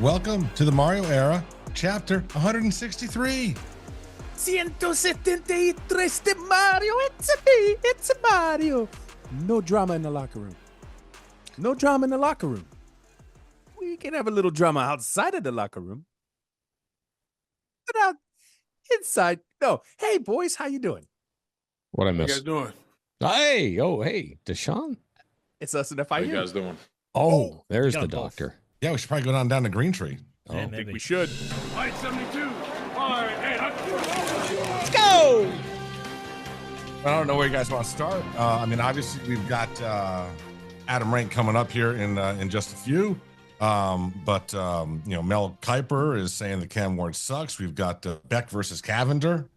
Welcome to the Mario era, chapter 163. 173 de Mario. It's a Mario. No drama in the locker room. No drama in the locker room. We can have a little drama outside of the locker room. But out inside, no. Hey, boys, how you doing? What I How you missed? guys doing? Hey, Deshaun. It's us and the How fight. you guys doing? Oh, there's got the them both. doctor. Yeah, we should probably go down to Green Tree. Oh, Yeah, I think maybe. we should. Fight 72. Fight 800. Go! I don't know where you guys want to start. Obviously we've got Adam Rank coming up here in just a few. Mel Kiper is saying the Cam Ward sucks. We've got Beck versus Cavender.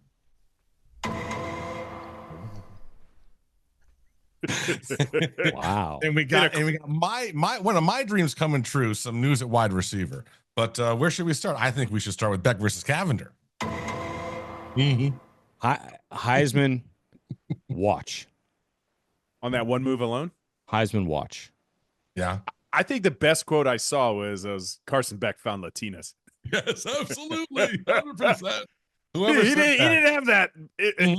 wow. And we got my one of my dreams coming true. Some news at wide receiver. But where should we start? I think we should start with Beck versus Cavender. Mm-hmm. Heisman, watch. On that one move alone? Heisman, watch. Yeah. I think the best quote I saw was Carson Beck found Latinas. Yes, absolutely. 100%. He didn't have that, in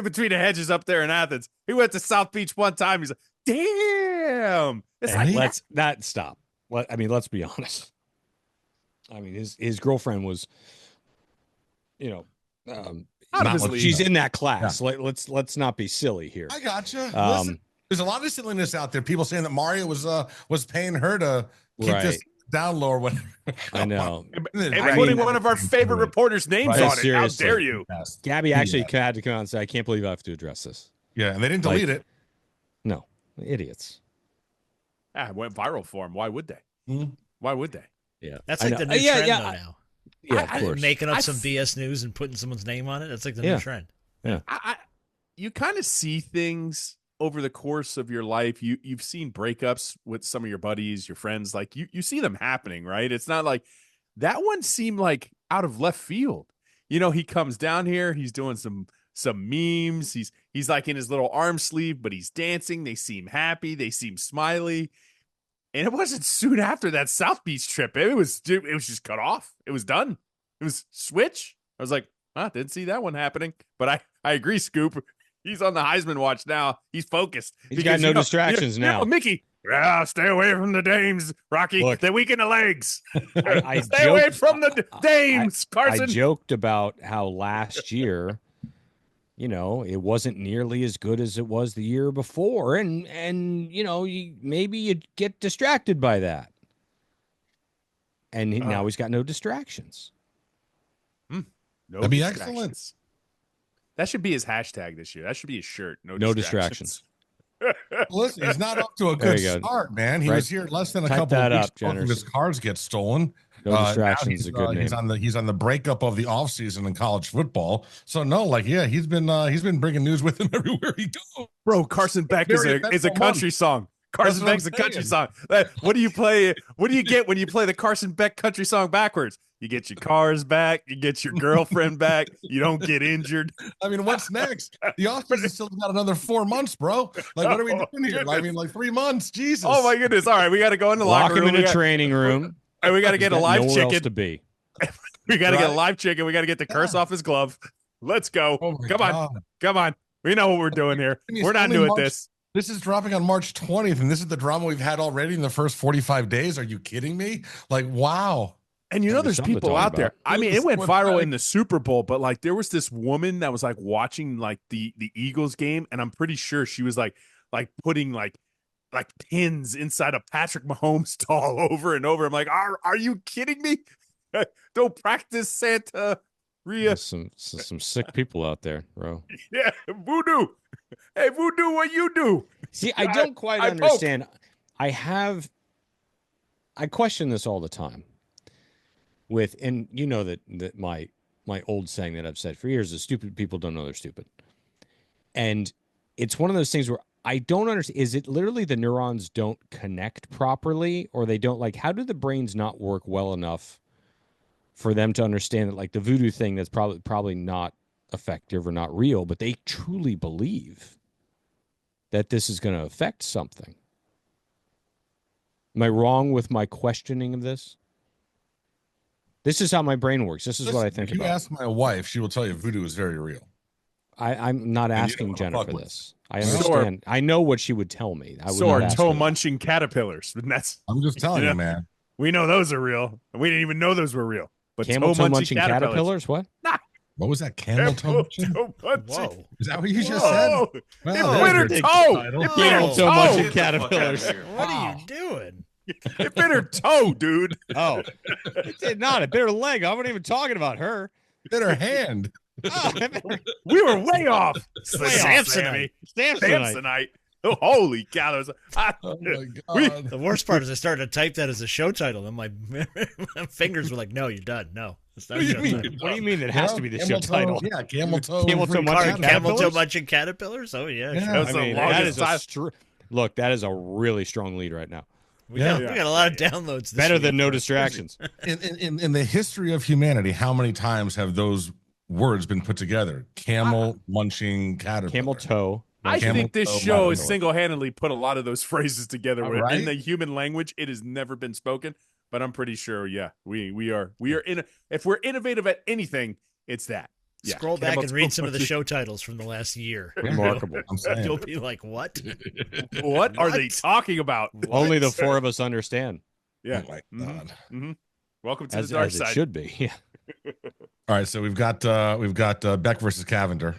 between the hedges up there in Athens. He went to South Beach one time. He's like, damn. It's like, Let's not stop. Let's be honest. I mean, his girlfriend was, out of his league. she's in that class. Yeah. Let's not be silly here. I gotcha. Listen, there's a lot of silliness out there. People saying that Mario was paying her to keep this down low or whatever. I know. And putting one of our favorite reporters' names on it. Seriously. How dare you? Gabby actually had to come out and say, I can't believe I have to address this. Yeah, and they didn't delete it. No, idiots. It went viral for him. Why would they? Mm-hmm. Why would they? Yeah, That's like the new trend though now. Yeah, of course. Making up some BS news and putting someone's name on it. That's like the new trend. Yeah. You kind of see things over the course of your life. You've seen breakups with some of your buddies, your friends. Like you see them happening, right? It's not like that one seemed like out of left field. He comes down here, he's doing some memes. He's like in his little arm sleeve, but he's dancing. They seem happy. They seem smiley. And it wasn't soon after that South Beach trip. It was just cut off. It was done. It was switch. I was like, didn't see that one happening. But I agree, Scoop. He's on the Heisman watch now. He's focused. He's got no distractions now. Mickey, stay away from the dames, Rocky. Look, they weaken the legs. I stay away from the dames, Carson. I joked about how last year, it wasn't nearly as good as it was the year before. And maybe you get distracted by that. And now he's got no distractions. No That'd be distractions. excellent. That should be his hashtag this year. That should be his shirt. No distractions. Listen, he's not off to a good start, man. He was here less than a couple of weeks before his cars get stolen. No distractions is a good name. He's on the breakup of the offseason in college football. So he's been bringing news with him everywhere he goes. Bro, Carson Beck is a country song. Carson Beck's a country song. What do you play? What do you get when you play the Carson Beck country song backwards? You get your cars back. You get your girlfriend back. You don't get injured. I mean, what's next? The offseason still got another 4 months, bro. Like, what are we doing here? I mean, like 3 months. Jesus. Oh my goodness! All right, we got to go in the locker room. Lock him in a training room. And we got to get a live nowhere chicken. Else to be. We got to get a live chicken. We got to get the curse off his glove. Let's go. Oh Come on. We know what we're doing here. We're not doing this. This is dropping on March 20th, and this is the drama we've had already in the first 45 days. Are you kidding me? Like, wow. And there's people out there. I mean, it went viral in the Super Bowl, but like there was this woman that was like watching like the Eagles game, and I'm pretty sure she was like putting like pins inside of Patrick Mahomes' doll over and over. I'm like, are you kidding me? Don't practice Santa Ria. There's some sick people out there, bro. Yeah, voodoo. Hey, voodoo, what you do? See, I don't quite understand. I question this all the time. And that my old saying that I've said for years is stupid people don't know they're stupid. And it's one of those things where I don't understand. Is it literally the neurons don't connect properly, or they don't how do the brains not work well enough for them to understand that like the voodoo thing that's probably not effective or not real, but they truly believe that this is going to affect something. Am I wrong with my questioning of this? This is how my brain works. This is Listen, what I think if you about. ask my wife, she will tell you voodoo is very real. I'm not And you asking don't wanna fuck Jennifer with this. I So understand. I know what she would tell me. I would So not are ask toe her that. munching caterpillars. And that's I'm just telling you, man. we know those are real. And we didn't even know those were real. But Camel toe munching caterpillars. caterpillars? What? What was that? Camel toe? Toe munching. Whoa. Is that what you just said? Whoa. Well, It there's bit her your toe. title. It bit her Camel toe toe. munching caterpillars. What Wow. are you doing? It bit her toe, dude. Oh, it did not. It bit her leg. I wasn't even talking about her. Hit her hand. Oh, it bit her- We were way off. Way off, Sammy. Samsonite. Samsonite. Oh, holy cow. That was, Oh my We- god. The worst part is I started to type that as a show title, and my fingers were like, "No, you're done. No, it's not What do a you show mean? title." What do you mean it has to be the show Camel toe- title? Yeah, camel toe. Camel toe freaking munching caterpillar. Camel toe caterpillars? munching caterpillars. Oh yeah, Yeah. sure. That was I the mean, that longest is time. look, that is a really strong lead right now. we Yeah. got a lot of downloads. This Better week. than no distractions. In the history of humanity, how many times have those words been put together? Camel munching caterpillar. Camel toe. I Camel think this toe show has caterpillar. single-handedly put a lot of those phrases together. All Where right. in the human language, it has never been spoken. But I'm pretty sure, yeah, we are in. If we're innovative at anything, it's that. Yeah. Scroll back Camel and toe read some of the munching. show titles from the last year. Remarkable. I'm saying. You'll be like, "What?" What are they talking about? Only the four of us understand. Yeah. Oh my Mhm. god. Mhm. Welcome to As, the dark as it side. should be. Yeah. All right, so we've got Beck versus Cavender.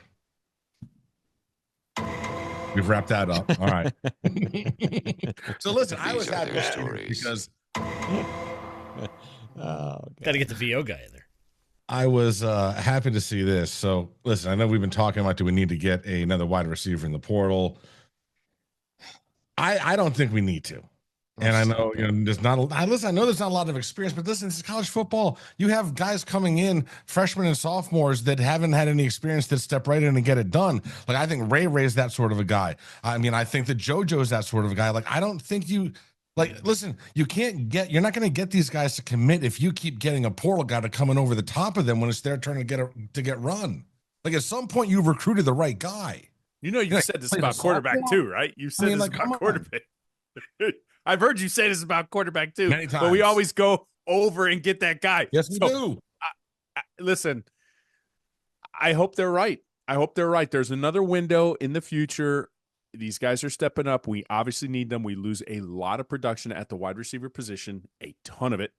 We've wrapped that up. All right. So listen, I was happy to see this because Oh, Got to get the VO guy in there. I was happy to see this. So listen, I know we've been talking about do we need to get another wide receiver in the portal? I don't think we need to. And I know, there's not. Listen, I know there's not a lot of experience, but listen, this is college football. You have guys coming in, freshmen and sophomores that haven't had any experience that step right in and get it done. Like I think Ray's that sort of a guy. I mean, I think that JoJo's that sort of a guy. Like I don't think you. Like, listen, you're not going to get these guys to commit if you keep getting a portal guy to coming over the top of them when it's their turn to get run. Like at some point, you've recruited the right guy. You know, you Yeah, said this play about the quarterback softball. too, right? You said mean, this like, come about on. quarterback. I've heard you say this about quarterback too. Many But we times. always go over and get that guy. Yes, we do. Listen, I hope they're right. I hope they're right. There's another window in the future. These guys are stepping up. We obviously need them. We lose a lot of production at the wide receiver position, a ton of it.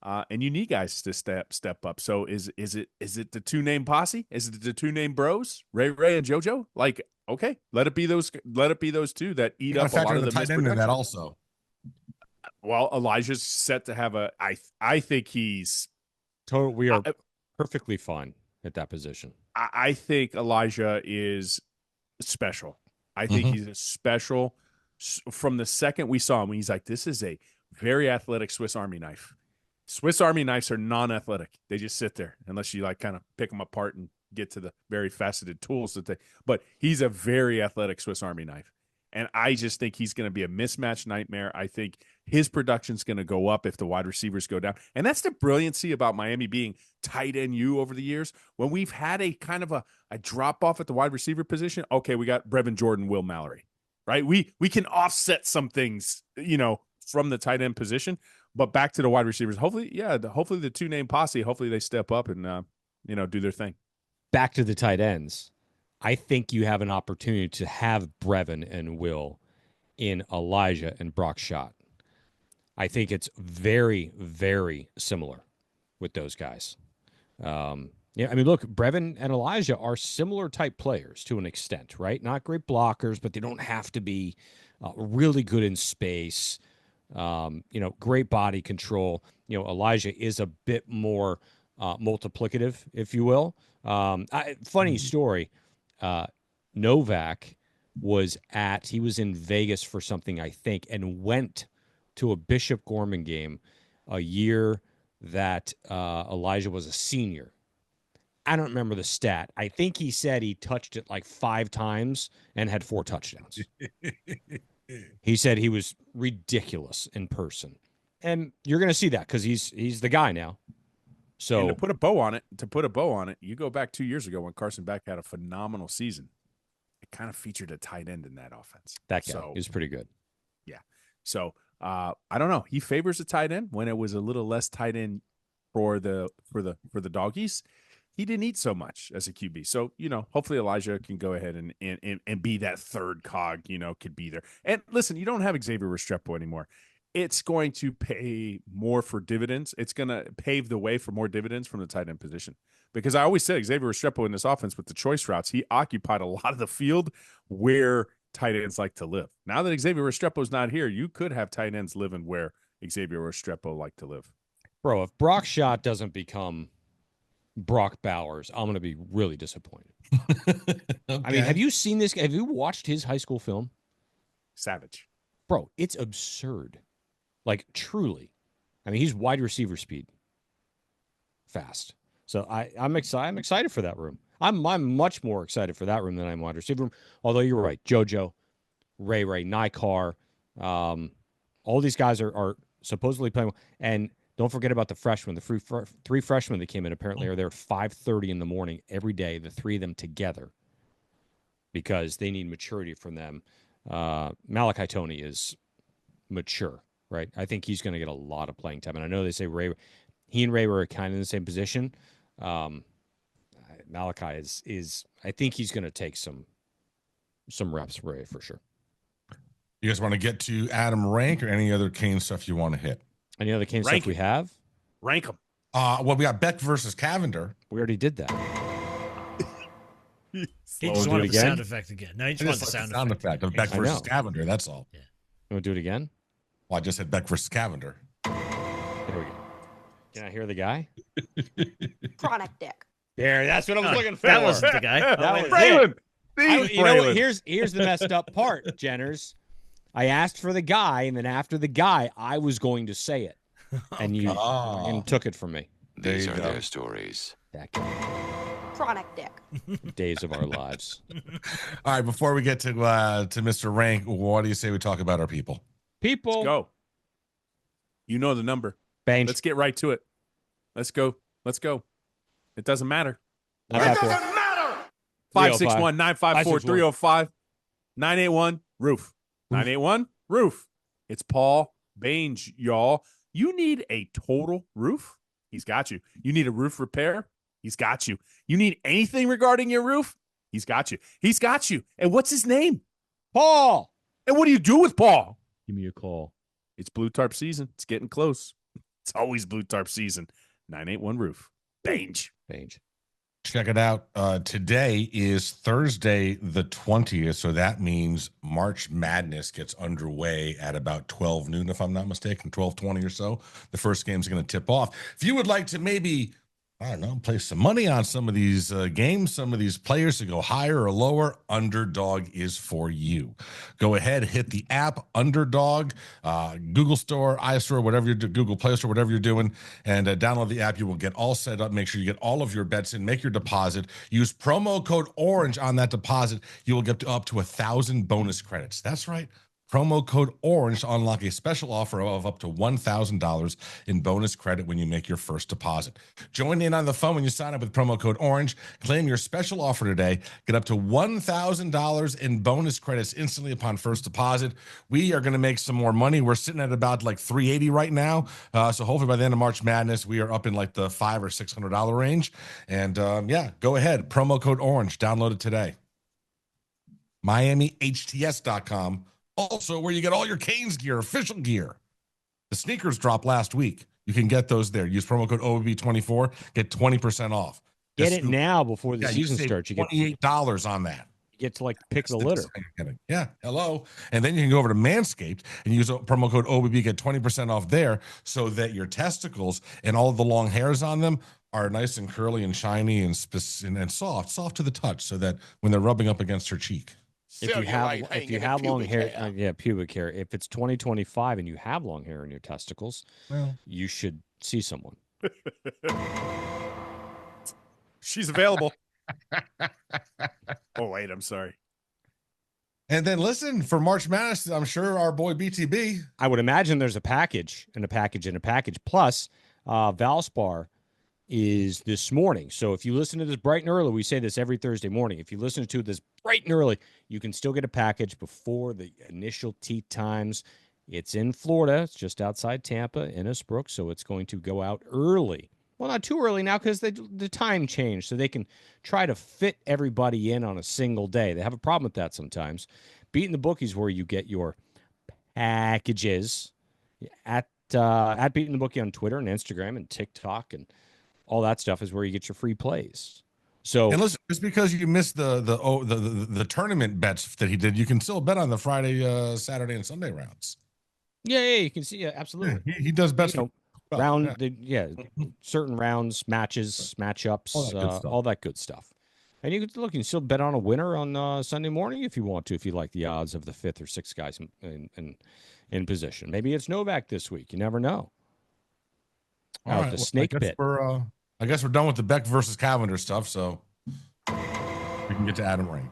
And you need guys to step up. So is it the two-name posse? Is it the two-name bros, Ray and JoJo? Like, okay, let it be those two that eat You up gotta a lot factor of in the the tight end in misproduction. that also. Well, Elijah's set to have I think he's We are I- perfectly fine at that position. I think Elijah is special. I think Mhm. he's a special from the second we saw him. He's like, this is a very athletic Swiss Army knife. Swiss Army knives are non-athletic. They just sit there unless you like kind of pick them apart and get to the very faceted tools that they. But he's a very athletic Swiss Army knife, and I just think he's going to be a mismatch nightmare. I think his production's going to go up if the wide receivers go down, and that's the brilliancy about Miami being tight end U over the years. When we've had a kind of a drop off at the wide receiver position, okay, we got Brevin Jordan, Will Mallory, right? We can offset some things, from the tight end position. But back to the wide receivers. Hopefully the two-name posse, hopefully they step up and, do their thing. Back to the tight ends. I think you have an opportunity to have Brevin and Will in Elijah and Brock Schott. I think it's very, very similar with those guys. Look, Brevin and Elijah are similar type players to an extent, right? Not great blockers, but they don't have to be really good in space. Great body control. Elijah is a bit more multiplicative, if you will. Funny story. Novak was in Vegas for something, I think, and went to a Bishop Gorman game a year that Elijah was a senior. I don't remember the stat. I think he said he touched it like 5 times and had 4 touchdowns. He said he was ridiculous in person. And you're going to see that because he's the guy now. So And to put a bow on it, you go back 2 years ago when Carson Beck had a phenomenal season. It kind of featured a tight end in that offense. that guy is pretty good. Yeah. So I don't know. He favors a tight end when it was a little less tight end for the doggies, he didn't eat so much as a QB. So, hopefully Elijah can go ahead and be that third cog, could be there. And listen, you don't have Xavier Restrepo anymore. It's going to pay more for dividends. It's going to pave the way for more dividends from the tight end position. Because I always said Xavier Restrepo in this offense with the choice routes, he occupied a lot of the field where tight ends like to live. Now that Xavier Restrepo is not here, you could have tight ends living where Xavier Restrepo like to live. Bro, if Brock Schott doesn't become Brock Bowers, I'm going to be really disappointed. Okay. I mean, have you seen this? Have you watched his high school film? Savage. Bro, it's absurd. Like, truly. I mean, he's wide receiver speed. Fast. So I'm excited. I'm excited for that room. I'm much more excited for that room than I'm wide receiver room. Although you're right, JoJo, Ray, Nikar, all these guys are supposedly playing well. And don't forget about the freshmen. The three freshmen that came in apparently are there at 5:30 in the morning every day, the three of them together, because they need maturity from them. Malachi Tony is mature, right? I think he's going to get a lot of playing time. And I know they say he and Ray were kind of in the same position. Malachi is I think he's going to take some reps from Ray for sure. You guys want to get to Adam Rank or any other Kane stuff you want to hit? Any other Kane stuff we have? Rank them. Well, we got Beck versus Cavender. We already did that. He just wanted the sound effect again. No, he just wanted the sound effect. Of Beck versus Cavender, that's all. Yeah. You want to do it again? Well, I just said Beck versus Cavender. There we go. Can I hear the guy? Chronic dick. There, that's what I was looking for. That wasn't the guy. That was Braylon. you know what? Here's the messed up part, Jenners. I asked for the guy, and then after the guy, I was going to say it, and you took it from me. These are their stories. That guy. Chronic dick. Days of our lives. All right, before we get to Mr. Rank, what do you say we talk about our people? People. Let's go. You know the number. Bang. Let's get right to it. Let's go. It doesn't matter. It doesn't matter. 561-954-305. 981 roof. 981 roof. It's Paul Baines, y'all. You need a total roof? He's got you. You need a roof repair? He's got you. You need anything regarding your roof? He's got you. He's got you. And what's his name? Paul. And what do you do with Paul? Give me a call. It's blue tarp season. It's getting close. It's always blue tarp season. 981 roof. Baines. Check it out. Today is Thursday the 20th, so that means March Madness gets underway at about 12 noon, if I'm not mistaken, 12:20 or so. The first game's going to tip off. If you would like to maybe, I don't know, place some money on some of these games, some of these players to go higher or lower, Underdog is for you. Go ahead, hit the app, Underdog, Google Store, iStore, whatever you're doing, Google Play Store, whatever you're doing, and download the app. You will get all set up. Make sure you get all of your bets in. Make your deposit. Use promo code ORANGE on that deposit. You will get up to 1,000 bonus credits. That's right. Promo code ORANGE to unlock a special offer of up to $1,000 in bonus credit when you make your first deposit. Join in on the fun when you sign up with promo code ORANGE. Claim your special offer today. Get up to $1,000 in bonus credits instantly upon first deposit. We are going to make some more money. We're sitting at about like $380 right now. So hopefully by the end of March Madness, we are up in like the $500 or $600 range. And go ahead. Promo code ORANGE. Download it today. MiamiHTS.com. Also, where you get all your Canes gear, official gear. The sneakers dropped last week. You can get those there. Use promo code OB24, get 20% off. Get it now before the season starts. You get $28 on that. You get to like pick the litter. Yeah, hello. And then you can go over to Manscaped and use promo code OBB, get 20% off there so that your testicles and all of the long hairs on them are nice and curly and shiny and soft to the touch so that when they're rubbing up against her cheek. If you have long hair, pubic hair. If it's 2025 and you have long hair in your testicles, you should see someone. She's available. Oh wait, I'm sorry. And then listen, for March Madness, I'm sure our boy BTB. I would imagine there's a package and a package and a package. Plus, Valspar is this morning. So if you listen to this bright and early, we say this every Thursday morning. If you listen to this bright and early, you can still get a package before the initial tee times. It's in Florida. It's just outside Tampa, Innisbrook. So it's going to go out early Well, not too early now because the time changed, so they can try to fit everybody in on a single day. They have a problem with that sometimes. Beating the Bookies, where you get your packages at Beating the Bookie on Twitter and Instagram and TikTok and all that stuff is where you get your free plays. So, and listen, just because you missed the tournament bets that he did, you can still bet on the Friday, Saturday, and Sunday rounds. Yeah, you can see, absolutely. Yeah, he does bets. Certain rounds, matches, matchups, all that good stuff. And you can still bet on a winner on Sunday morning if you want to, if you like the odds of the 5th or 6th guys in position. Maybe it's Novak this week. You never know. All right, the snake pit. I guess we're done with the Beck versus Cavender stuff, so we can get to Adam Rank.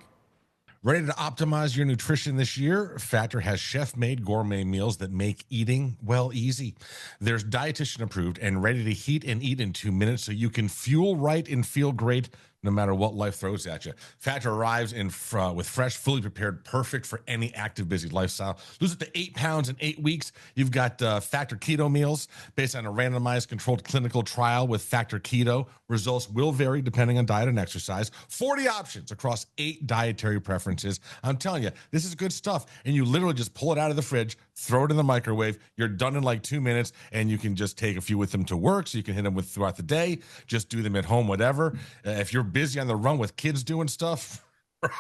Ready to optimize your nutrition this year? Factor has chef-made gourmet meals that make eating, well, easy. There's dietitian approved and ready to heat and eat in 2 minutes so you can fuel right and feel great no matter what life throws at you. Factor arrives with fresh, fully prepared, perfect for any active, busy lifestyle. Lose it to 8 pounds in 8 weeks. You've got Factor Keto meals based on a randomized controlled clinical trial with Factor Keto. Results will vary depending on diet and exercise. 40 options across 8 dietary preferences. I'm telling you, this is good stuff. And you literally just pull it out of the fridge, throw it in the microwave. You're done in like 2 minutes, and you can just take a few with them to work, so you can hit them with throughout the day. Just do them at home, whatever. If you're busy on the run with kids doing stuff, bro,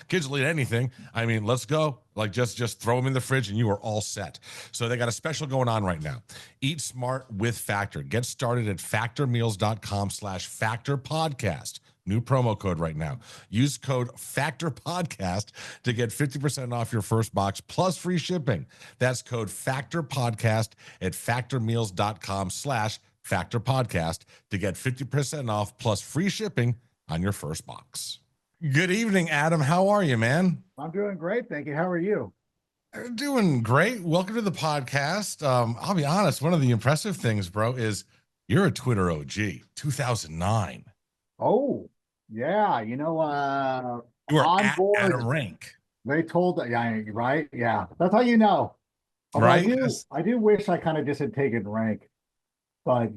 kids will eat anything. I mean, let's go. Like just throw them in the fridge and you are all set. So they got a special going on right now. Eat smart with Factor. Get started at factormeals.com/factorpodcast. New promo code right now. Use code FACTORPODCAST to get 50% off your first box plus free shipping. That's code FACTORPODCAST at factormeals.com/FACTORPODCAST to get 50% off plus free shipping on your first box. Good evening, Adam. How are you, man? I'm doing great. Thank you. How are you? Doing great. Welcome to the podcast. I'll be honest. One of the impressive things, bro, is you're a Twitter OG, 2009. Oh, yeah. You were at Adam Rank. They told that. Yeah, right. Yeah. That's how you know. Right. I do wish I kind of just had taken rank, but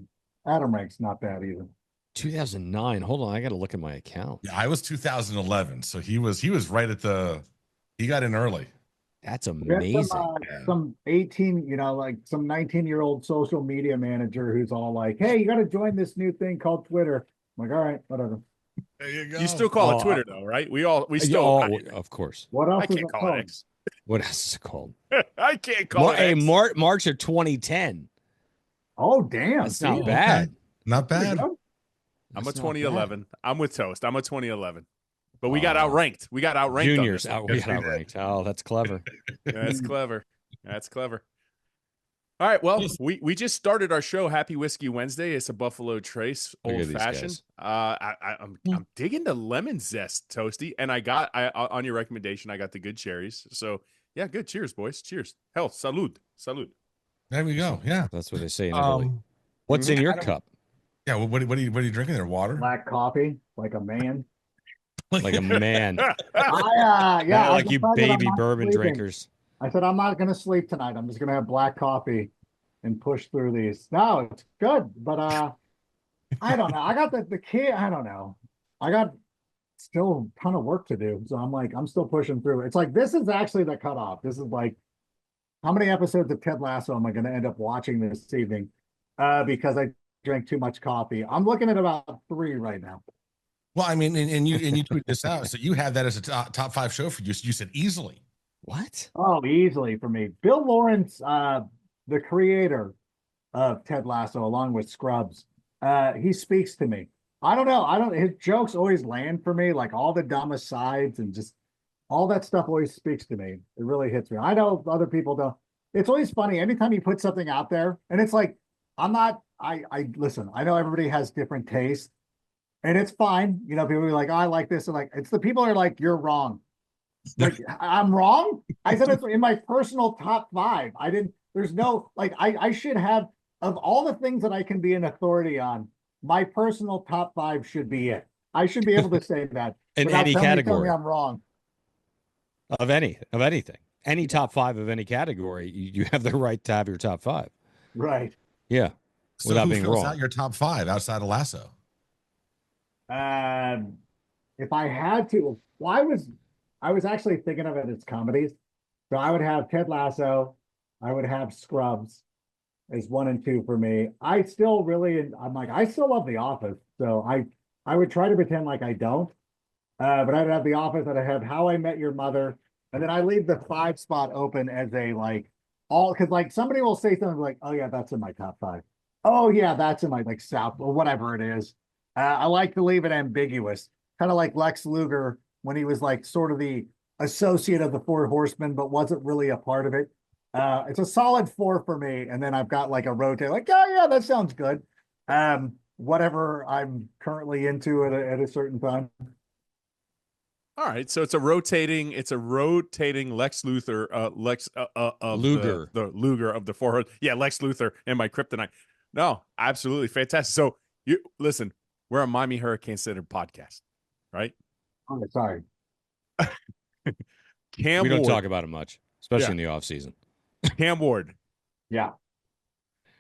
Adam Rank's not bad either. 2009. Hold on, I got to look at my account. Yeah, I was 2011, so he was right at he got in early. That's amazing. Some 18, like some 19-year-old social media manager who's all like, "Hey, you got to join this new thing called Twitter." I'm like, all right, whatever. There you go. You still call it Twitter though, right? We still, of course. What else? I can't call it X. What else is it called? I can't call it X. March of 2010. Oh, damn! That's not bad. Not bad. I'm a 2011. I'm with Toast. I'm a 2011. But we got outranked. We got outranked. Juniors. We got outranked. Oh, that's clever. That's clever. That's clever. All right. Well, we just started our show, Happy Whiskey Wednesday. It's a Buffalo Trace, old fashioned. I'm digging the lemon zest, Toasty, and I on your recommendation, I got the good cherries. So yeah, good. Cheers, boys. Cheers. Health. Salud. Salud. There we go. Yeah, that's what they say in Italy. What's in your cup? Yeah, what are you drinking there? Water? Black coffee, like a man. Like a man. Yeah, like you baby bourbon drinkers. I said, I'm not going to sleep tonight. I'm just going to have black coffee and push through these. No, it's good. But I don't know. I got the kid. I don't know. I got still a ton of work to do. So I'm still pushing through. It's like, this is actually the cutoff. This is like, how many episodes of Ted Lasso am I going to end up watching this evening? Because I drank too much coffee. I'm looking at about 3 right now. Well, I mean, and you tweet this out. So you have that as a top 5 show for you. So you said easily. What? Oh, easily for me. Bill Lawrence, the creator of Ted Lasso, along with Scrubs, he speaks to me. I don't know. His jokes always land for me, like all the dumb asides and just all that stuff always speaks to me. It really hits me. I know other people don't. It's always funny. Anytime you put something out there, and it's like, I listen, I know everybody has different tastes, and it's fine. People are like, oh, I like this. And like, it's the people are like, you're wrong. Like, I'm wrong. I said it's in my personal top 5. There's no, like, I should have, of all the things that I can be an authority on, my personal top 5 should be it. I should be able to say that. In any category. I'm wrong. Of anything. Any top 5 of any category, you have the right to have your top 5. Right. Yeah. So without who being fills wrong. out your top 5 outside of Lasso? If I had to, well, I was actually thinking of it as comedies. So I would have Ted Lasso, I would have Scrubs as 1 and 2 for me. I still really, I'm like, I still love The Office. So I would try to pretend like I don't. But I'd have The Office, I'd have How I Met Your Mother, and then I leave the 5 spot open as a like all because like somebody will say something like, "Oh yeah, that's in my top 5." Oh yeah, that's in my like South or whatever it is. I like to leave it ambiguous, kind of like Lex Luger when he was like sort of the associate of the Four Horsemen, but wasn't really a part of it. It's a solid 4 for me, and then I've got like a rotate, like, oh yeah, that sounds good. Whatever I'm currently into at a certain time. All right, so it's a rotating Lex Luthor, of Luger. the Luger of the Four. Yeah, Lex Luthor and my kryptonite. No, absolutely fantastic. So you listen, we're a Miami Hurricane Center podcast, right? Oh, sorry. Cam We don't Ward. talk about it much, especially in the off season. Cam Ward. Yeah.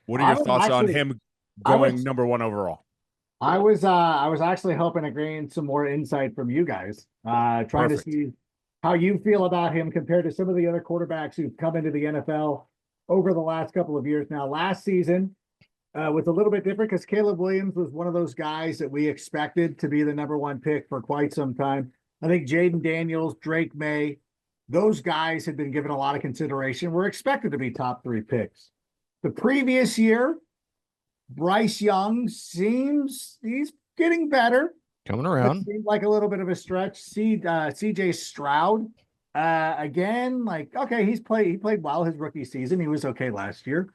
What are your thoughts on him going number 1 overall? I was actually hoping to gain some more insight from you guys, trying to see how you feel about him compared to some of the other quarterbacks who've come into the NFL over the last couple of years. Now, last season was a little bit different because Caleb Williams was one of those guys that we expected to be the number 1 pick for quite some time. I think Jaden Daniels, Drake May, those guys had been given a lot of consideration. Were expected to be top 3 picks. The previous year, Bryce Young seems he's getting better. Coming around. Seemed like a little bit of a stretch. CJ Stroud, again, like, okay, he played well his rookie season. He was okay last year.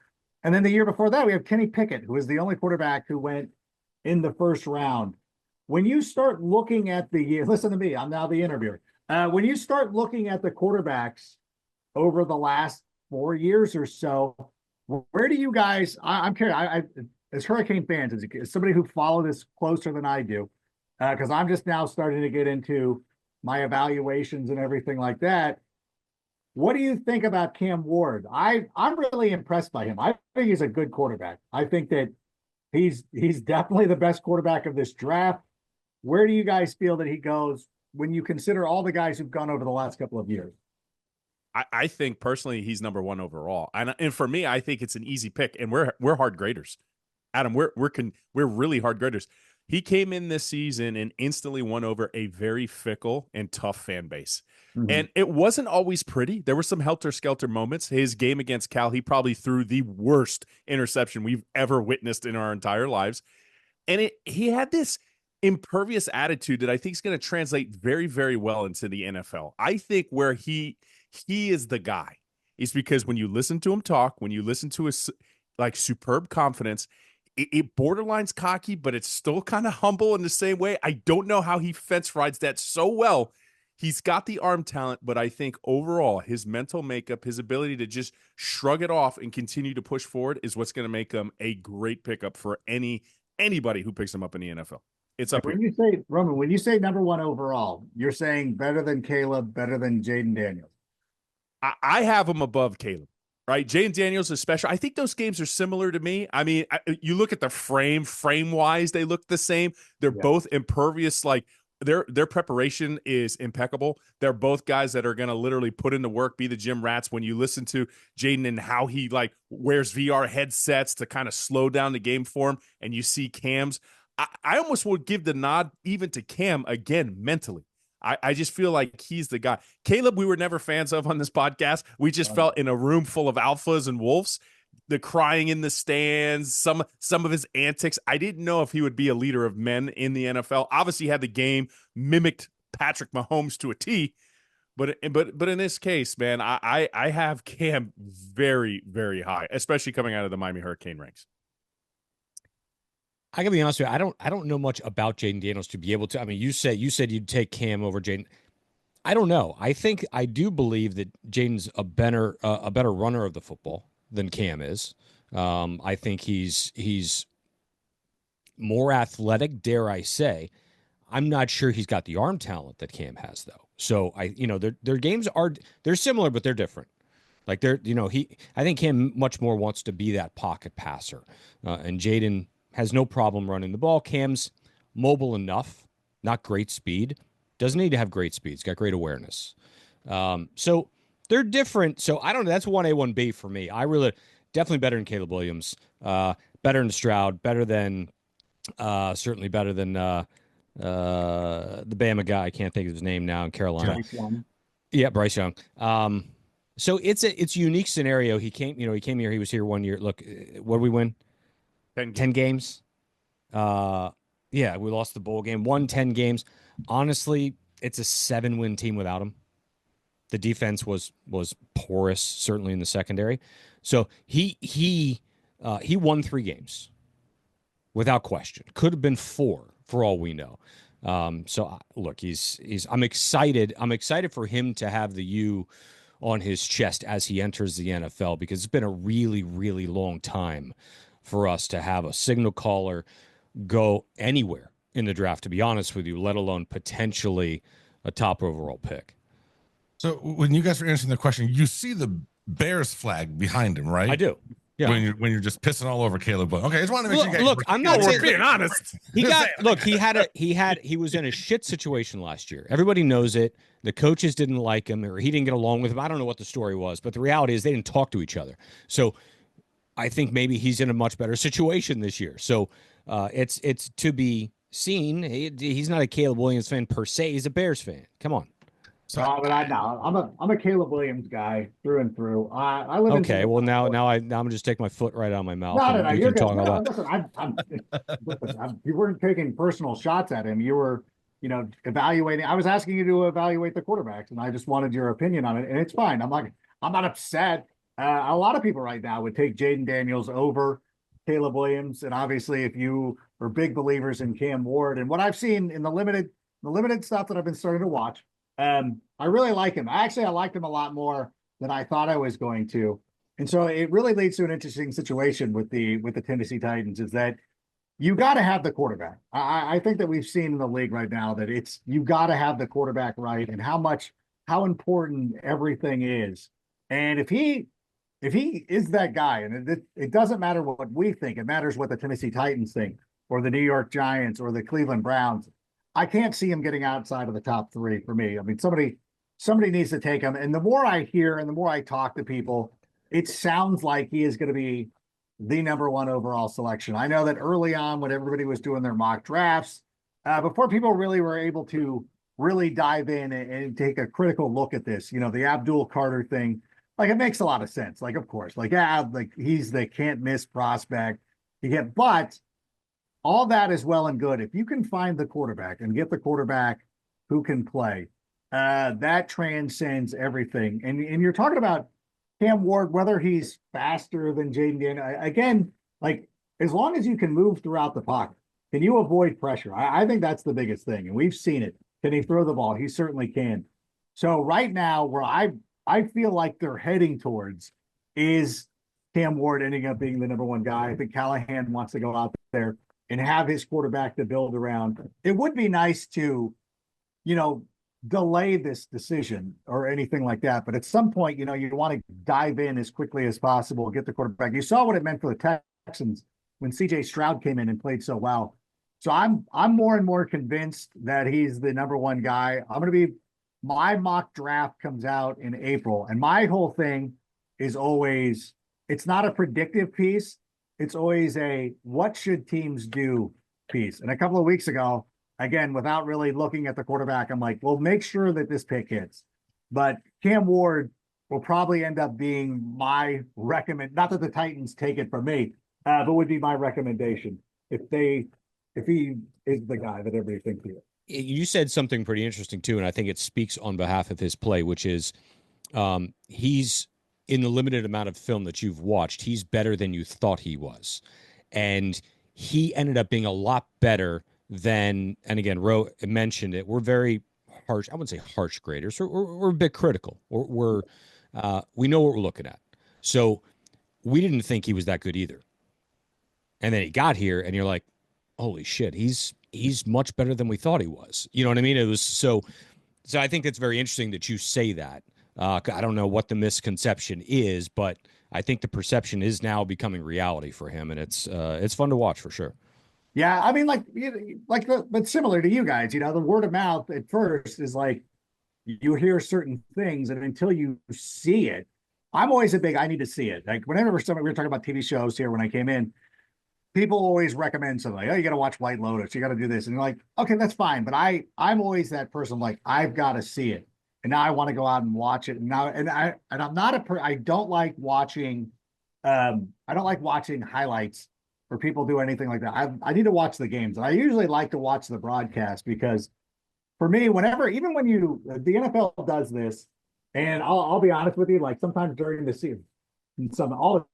And then the year before that, we have Kenny Pickett, who was the only quarterback who went in the first round. When you start looking at listen to me, I'm now the interviewer. When you start looking at the quarterbacks over the last 4 years or so, where do you guys, I'm curious, as Hurricane fans, as somebody who follow this closer than I do, because I'm just now starting to get into my evaluations and everything like that. What do you think about Cam Ward? I'm really impressed by him. I think he's a good quarterback. I think that he's definitely the best quarterback of this draft. Where do you guys feel that he goes when you consider all the guys who've gone over the last couple of years? I think personally he's number 1 overall, and for me, I think it's an easy pick. And we're hard graders, Adam. We're really hard graders. He came in this season and instantly won over a very fickle and tough fan base. Mm-hmm. And it wasn't always pretty. There were some helter-skelter moments. His game against Cal, he probably threw the worst interception we've ever witnessed in our entire lives. And he had this impervious attitude that I think is going to translate very, very well into the NFL. I think where he is the guy is because when you listen to him talk, when you listen to his like superb confidence, it borderlines cocky, but it's still kind of humble in the same way. I don't know how he fence rides that so well. He's got the arm talent, but I think overall his mental makeup, his ability to just shrug it off and continue to push forward is what's going to make him a great pickup for anybody who picks him up in the NFL. It's up when you say, Roman, when you say number 1 overall, you're saying better than Caleb, better than Jaden Daniels. I have him above Caleb. Right, Jaden Daniels is special. I think those games are similar to me. I mean, you look at the frame-wise, they look the same. They're both impervious. Like their preparation is impeccable. They're both guys that are going to literally put in the work, be the gym rats. When you listen to Jaden and how he like wears VR headsets to kind of slow down the game for him, and you see Cam's, I almost would give the nod even to Cam again mentally. I just feel like he's the guy. Caleb, we were never fans of on this podcast. We just felt in a room full of alphas and wolves, the crying in the stands, some of his antics. I didn't know if he would be a leader of men in the NFL. Obviously, he had the game, mimicked Patrick Mahomes to a T. But in this case, man, I have Cam very, very high, especially coming out of the Miami Hurricane ranks. I gotta be honest with you. I don't know much about Jaden Daniels to be able to. I mean, you said you'd take Cam over Jaden. I don't know. I do believe that Jaden's a better runner of the football than Cam is. I think he's more athletic, dare I say. I'm not sure he's got the arm talent that Cam has, though. So their games they're similar, but they're different. Like I think Cam much more wants to be that pocket passer, and Jaden has no problem running the ball. Cam's mobile enough, not great speed. Doesn't need to have great speed. He's got great awareness. So they're different. So I don't know. That's 1A, 1B for me. I really definitely better than Caleb Williams, better than Stroud, better than certainly better than the Bama guy. I can't think of his name now in Carolina. Bryce Young. Yeah, Bryce Young. So it's a unique scenario. He came here. He was here 1 year. Look, what did we win? 10 games. Yeah, we lost the bowl game. Won 10 games. Honestly, it's a 7-win team without him. The defense was porous, certainly in the secondary. So he won 3 games without question. Could have been 4 for all we know. So look, I'm excited. I'm excited for him to have the U on his chest as he enters the NFL, because it's been a really, really long time for us to have a signal caller go anywhere in the draft, to be honest with you, let alone potentially a top overall pick. So when you guys were answering the question, you see the Bears flag behind him, right? I do. Yeah. When you're just pissing all over Caleb Williams. Okay, I just want to make sure you guys. Look, I'm not we're saying, being honest. He was in a shit situation last year. Everybody knows it. The coaches didn't like him, or he didn't get along with him. I don't know what the story was, but the reality is they didn't talk to each other. So I think maybe he's in a much better situation this year. So it's to be seen. He's not a Caleb Williams fan per se. He's a Bears fan. Come on. So, but I'm a Caleb Williams guy through and through. I live in. Okay, well now I'm gonna just take my foot right out of my mouth. No, you're good. Listen, you weren't taking personal shots at him. You were, evaluating. I was asking you to evaluate the quarterbacks, and I just wanted your opinion on it, and it's fine. I'm not upset. A lot of people right now would take Jaden Daniels over Caleb Williams, and obviously, if you are big believers in Cam Ward, and what I've seen in the limited stuff that I've been starting to watch. I really like him. I liked him a lot more than I thought I was going to. And so it really leads to an interesting situation with the Tennessee Titans, is that you got to have the quarterback. I think that we've seen in the league right now that you got to have the quarterback right, and how important everything is. And if he is that guy, and it doesn't matter what we think, it matters what the Tennessee Titans think, or the New York Giants, or the Cleveland Browns. I can't see him getting outside of the top 3 for me. I mean, somebody needs to take him. And the more I hear and the more I talk to people, it sounds like he is going to be the number 1 overall selection. I know that early on, when everybody was doing their mock drafts, before people really were able to really dive in and take a critical look at this, the Abdul Carter thing, like, it makes a lot of sense. Like, of course, like he's the can't miss prospect. But all that is well and good. If you can find the quarterback and get the quarterback who can play, that transcends everything. And you're talking about Cam Ward, whether he's faster than Jaden Daniels. Again, like, as long as you can move throughout the pocket, can you avoid pressure? I think that's the biggest thing. And we've seen it. Can he throw the ball? He certainly can. So right now, where I feel like they're heading towards is Cam Ward ending up being the number 1 guy. I think Callahan wants to go out there and have his quarterback to build around. It would be nice to, delay this decision or anything like that. But at some point, you want to dive in as quickly as possible, get the quarterback. You saw what it meant for the Texans when CJ Stroud came in and played so well. So I'm more and more convinced that he's the number 1 guy. My mock draft comes out in April. And my whole thing is always, it's not a predictive piece. It's always a what should teams do piece. And a couple of weeks ago, again, without really looking at the quarterback, I'm like, well, make sure that this pick hits. But Cam Ward will probably end up being my not that the Titans take it from me, but would be my recommendation if he is the guy that everybody thinks he is. You said something pretty interesting too, and I think it speaks on behalf of his play, which is he's, in the limited amount of film that you've watched, he's better than you thought he was. And he ended up being a lot better than, and again, Ro mentioned it, we're very harsh, I wouldn't say harsh graders, we're a bit critical. We know what we're looking at. So we didn't think he was that good either. And then he got here, and you're like, holy shit, he's much better than we thought he was. You know what I mean? It was so I think it's very interesting that you say that. I don't know what the misconception is, but I think the perception is now becoming reality for him, and it's fun to watch for sure. Yeah, I mean, but similar to you guys, the word of mouth at first is like you hear certain things, and until you see it, I'm always I need to see it. Like whenever we were talking about TV shows here when I came in, people always recommend something like, oh, you got to watch White Lotus, you got to do this, and you're like, okay, that's fine, but I'm always that person like I've got to see it, and now I want to go out and watch it. And I'm not I don't like watching, I don't like watching highlights or people do anything like that. I need to watch the games. And I usually like to watch the broadcast because for me, even when the NFL does this, and I'll be honest with you, like sometimes during the season, all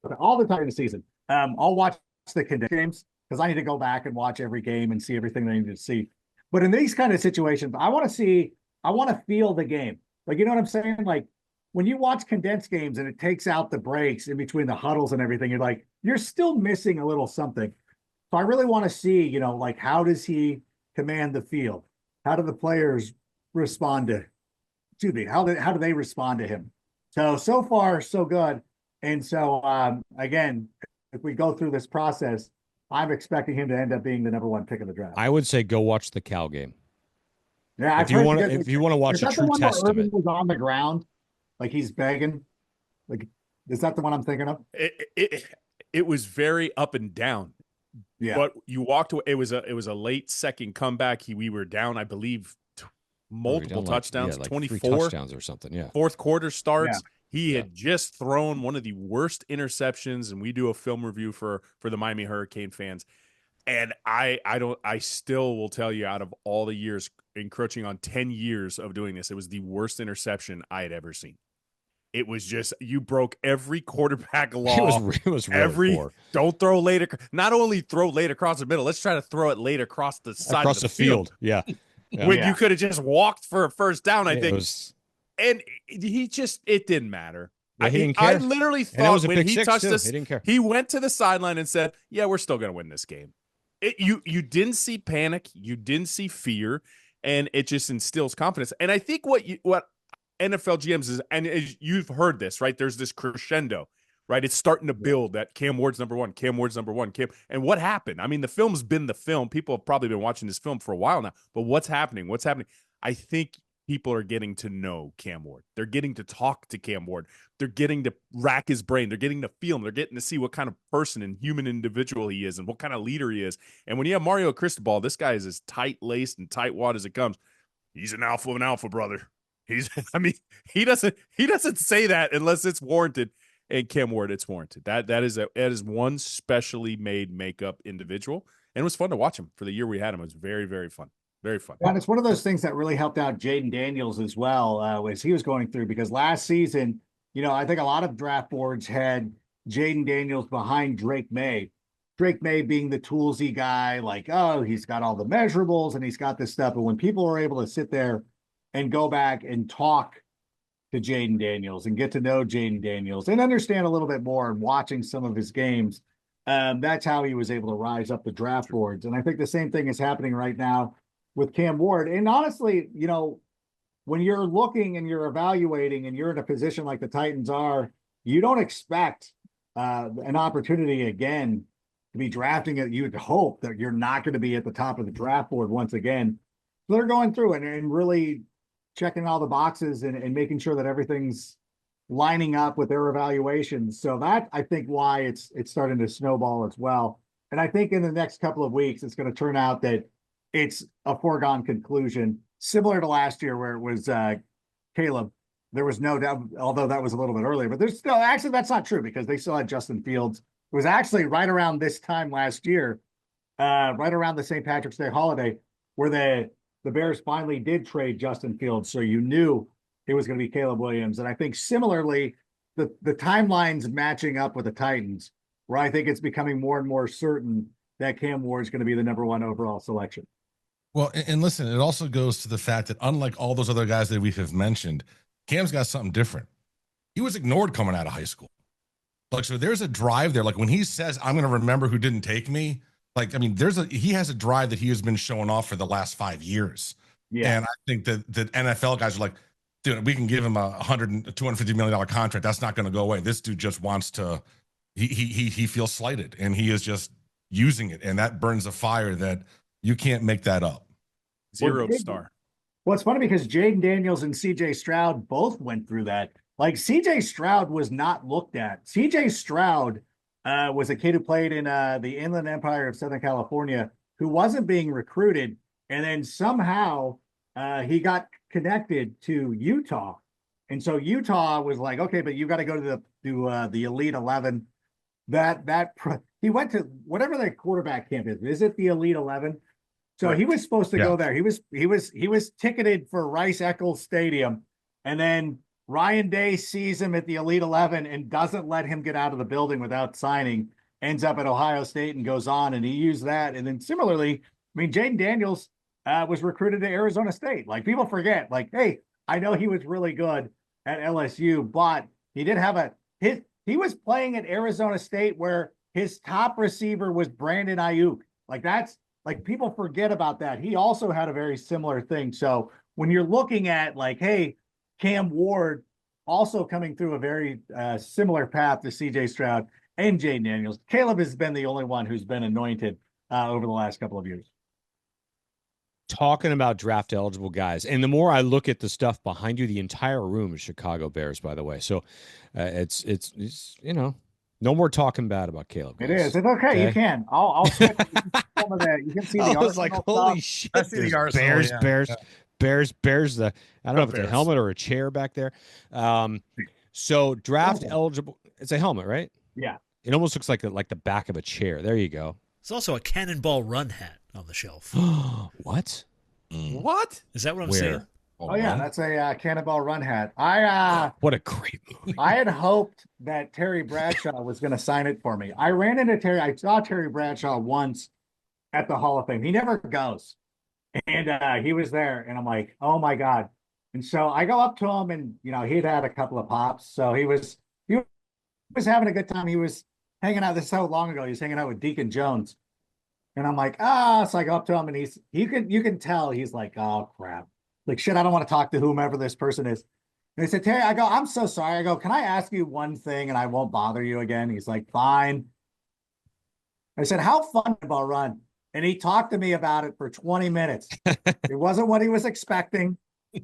the time in the season, I'll watch the condensed games because I need to go back and watch every game and see everything that I need to see. But in these kind of situations, I want to feel the game. Like, you know what I'm saying? Like when you watch condensed games and it takes out the breaks in between the huddles and everything, you're still missing a little something. So I really want to see, like how does he command the field? How do the players respond to, how do they respond to him? So far, so good. And so, again, if we go through this process, I'm expecting him to end up being the number one pick of the draft. I would say go watch the Cal game. Yeah, if you want to watch a true testament. Was on the ground, like he's begging. Like, is that the one I'm thinking of? It was very up and down. Yeah, but you walked away. It was a late second comeback. We were down, I believe, multiple touchdowns, like 24 touchdowns or something. Yeah, fourth quarter starts. Yeah. He had just thrown one of the worst interceptions, and we do a film review for the Miami Hurricane fans. And I still will tell you, out of all the years, encroaching on 10 years of doing this, it was the worst interception I had ever seen. It was just, you broke every quarterback law. It was really poor. Don't throw late. Not only throw late across the middle, let's try to throw it late across the side across of the field. Yeah. When you could have just walked for a first down, I think. And it didn't matter. Yeah, he didn't care. I literally thought when he touched us, he didn't care. He went to the sideline and said, yeah, we're still going to win this game. You didn't see panic. You didn't see fear. And it just instills confidence. And I think what NFL GMs is, and you've heard this, right? There's this crescendo, right? It's starting to build that Cam Ward's number one, and what happened? I mean, the film's been the film. People have probably been watching this film for a while now, but what's happening? I think people are getting to know Cam Ward. They're getting to talk to Cam Ward. They're getting to rack his brain. They're getting to feel him. They're getting to see what kind of person and human individual he is and what kind of leader he is. And when you have Mario Cristobal, this guy is as tight-laced and tight-wad as it comes. He's an alpha brother. He doesn't say that unless it's warranted. And Cam Ward, it's warranted. That is one specially made makeup individual. And it was fun to watch him for the year we had him. It was very, very fun. Very fun. And it's one of those things that really helped out Jaden Daniels as well, as he was going through, because last season, I think a lot of draft boards had Jaden Daniels behind Drake May. Drake May being the toolsy guy, like, oh, he's got all the measurables and he's got this stuff. But when people are able to sit there and go back and talk to Jaden Daniels and get to know Jaden Daniels and understand a little bit more and watching some of his games, that's how he was able to rise up the draft boards. And I think the same thing is happening right now with Cam Ward. And honestly, when you're looking and you're evaluating and you're in a position like the Titans are, you don't expect an opportunity again to be drafting it. You'd hope that you're not going to be at the top of the draft board once again. So they're going through it and really checking all the boxes and making sure that everything's lining up with their evaluations. So that, I think, why it's starting to snowball as well. And I think in the next couple of weeks, it's going to turn out that it's a foregone conclusion, similar to last year where it was Caleb. There was no doubt, although that was a little bit earlier, but there's still, actually, that's not true because they still had Justin Fields. It was actually right around this time last year, right around the St. Patrick's Day holiday, where the Bears finally did trade Justin Fields. So you knew it was going to be Caleb Williams. And I think similarly, the timelines matching up with the Titans, where I think it's becoming more and more certain that Cam Ward is going to be the number one overall selection. Well, and listen, it also goes to the fact that unlike all those other guys that we have mentioned, Cam's got something different. He was ignored coming out of high school. Like, so there's a drive there. Like when he says, I'm going to remember who didn't take me. Like, I mean, he has a drive that he has been showing off for the last 5 years. Yeah. And I think that NFL guys are like, dude, we can give him a $250 million contract. That's not going to go away. This dude just wants to. He feels slighted, and he is just using it, and that burns a fire that you can't make that up. Zero star. Well, it's funny because Jaden Daniels and CJ Stroud both went through that. Like CJ Stroud was not looked at. CJ Stroud was a kid who played in the Inland Empire of Southern California who wasn't being recruited. And then somehow he got connected to Utah. And so Utah was like, okay, but you got to go to the Elite 11. He went to whatever the quarterback camp is. Is it the Elite 11? So he was supposed to go there. He was ticketed for Rice Eccles Stadium, and then Ryan Day sees him at the Elite 11 and doesn't let him get out of the building without signing. Ends up at Ohio State and goes on, and he used that. And then similarly, I mean, Jaden Daniels was recruited to Arizona State. Like people forget, like, hey, I know he was really good at LSU, but he did have he was playing at Arizona State where his top receiver was Brandon Ayuk. Like people forget about that. He also had a very similar thing. So when you're looking at like, hey, Cam Ward also coming through a very similar path to CJ Stroud and Jaden Daniels, Caleb has been the only one who's been anointed over the last couple of years. Talking about draft eligible guys, and the more I look at the stuff behind you, the entire room is Chicago Bears, by the way. So it's no more talking bad about Caleb. It is. It's okay. You can. I'll switch some of that. You can see the I was like, holy shit! I see the Arsenal, Bears. The I don't know if it's Bears. a helmet or a chair back there. So draft eligible. It's a helmet, right? Yeah. It almost looks like the back of a chair. There you go. It's also a Cannonball Run hat on the shelf. What? What? Is that what I'm Where? saying? Oh yeah, that's a Cannonball Run hat. What a great movie. I had hoped that Terry Bradshaw was going to sign it for me. I ran into Terry. I saw Terry Bradshaw once at the Hall of Fame. He never goes, and he was there, and I'm like, oh my god. And so I go up to him, and he'd had a couple of pops, so he was having a good time. He was hanging out. This is so long ago. He was hanging out with Deacon Jones. And I'm like, so I go up to him, and you can tell he's like, oh crap. Like, shit, I don't want to talk to whomever this person is. And he said, Terry, I go, I'm so sorry. I go, can I ask you one thing and I won't bother you again? He's like, fine. I said, how fun did Ball Run? And he talked to me about it for 20 minutes. It wasn't what he was expecting.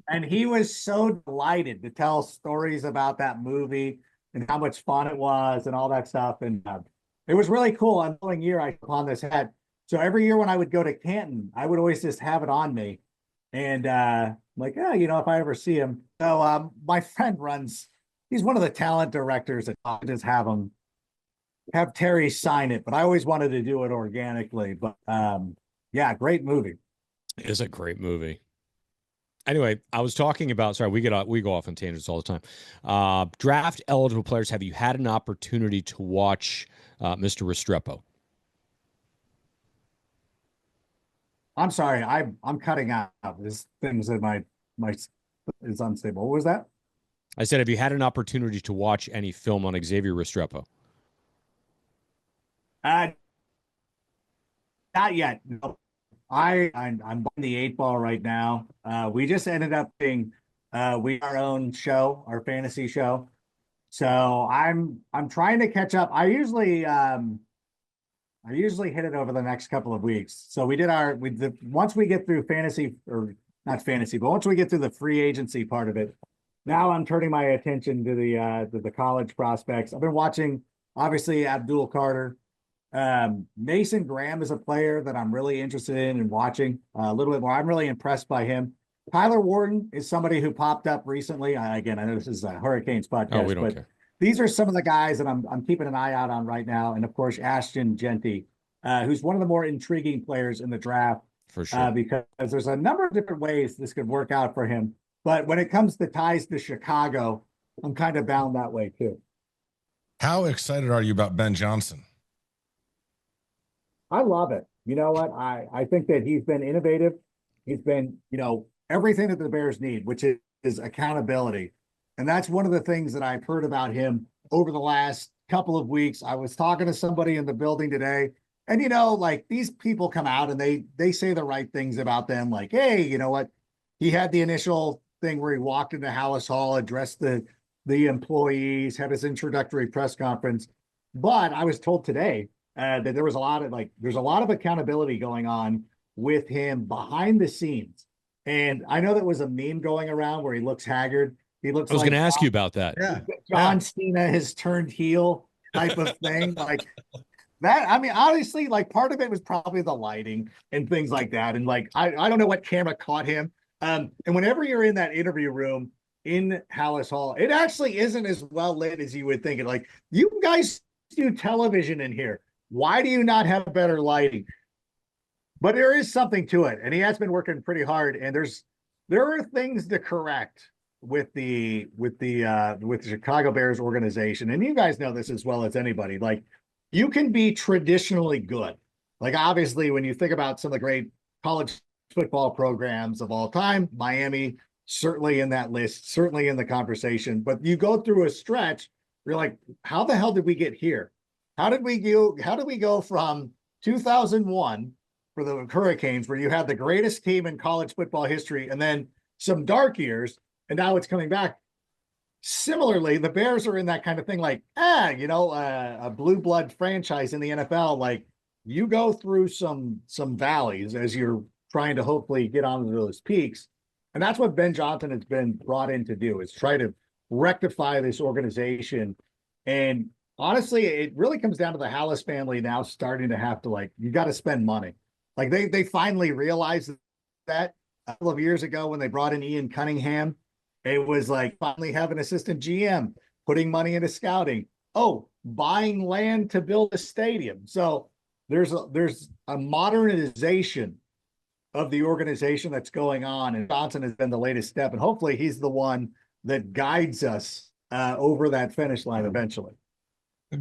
And he was so delighted to tell stories about that movie and how much fun it was and all that stuff. And it was really cool. I'm following year I put on this hat. So every year when I would go to Canton, I would always just have it on me. And like, if I ever see him. So my friend he's one of the talent directors that I just have Terry sign it, but I always wanted to do it organically. But yeah, great movie. It is a great movie. Anyway, I was talking about, sorry, we go off on tangents all the time. Draft eligible players, have you had an opportunity to watch Mr. Restrepo? I'm sorry, I'm cutting out. This things in my is unstable. What was that? I said, have you had an opportunity to watch any film on Xavier Restrepo? Not yet. No. I'm on the 8 Ball right now. We just ended up being our own show, our fantasy show. So I'm trying to catch up. I usually hit it over the next couple of weeks. So once we get through fantasy, or not fantasy, but once we get through the free agency part of it, now I'm turning my attention to the college prospects. I've been watching, obviously, Abdul Carter. Mason Graham is a player that I'm really interested in and watching a little bit more. I'm really impressed by him. Tyler Wharton is somebody who popped up recently. I know this is a Hurricanes podcast, we don't care. These are some of the guys that I'm keeping an eye out on right now. And of course, Ashton Genty, who's one of the more intriguing players in the draft. For sure. Because there's a number of different ways this could work out for him. But when it comes to ties to Chicago, I'm kind of bound that way too. How excited are you about Ben Johnson? I love it. You know what? I think that he's been innovative. He's been, everything that the Bears need, which is accountability. And that's one of the things that I've heard about him over the last couple of weeks. I was talking to somebody in the building today, and like these people come out and they say the right things about them. Like, hey, you know what? He had the initial thing where he walked into Hallis Hall, addressed the employees, had his introductory press conference. But I was told today that there's a lot of accountability going on with him behind the scenes. And I know that was a meme going around where he looks haggard. He looks. I was going to ask you about that. Yeah. John Cena has turned heel type of thing. Like that. I mean, honestly, like part of it was probably the lighting and things like that. And like, I don't know what camera caught him. And whenever you're in that interview room in Hallis Hall, it actually isn't as well lit as you would think. Like, you guys do television in here. Why do you not have better lighting? But there is something to it, and he has been working pretty hard. And there are things to correct with the Chicago Bears organization, and you guys know this as well as anybody. Like, you can be traditionally good. Like, obviously, when you think about some of the great college football programs of all time, Miami certainly in that list, certainly in the conversation. But you go through a stretch, you're like, how the hell did we get here? How did we go from 2001 for the Hurricanes, where you had the greatest team in college football history, and then some dark years, and now it's coming back? Similarly, the Bears are in that kind of thing, like, a blue blood franchise in the NFL. Like, you go through some valleys as you're trying to hopefully get onto those peaks. And that's what Ben Johnson has been brought in to do, is try to rectify this organization. And honestly, it really comes down to the Hallis family now starting to have to, like, you got to spend money. Like, they finally realized that a couple of years ago when they brought in Ian Cunningham. It was like finally have an assistant GM, putting money into scouting. Oh, buying land to build a stadium. So there's a modernization of the organization that's going on, and Johnson has been the latest step, and hopefully he's the one that guides us over that finish line eventually.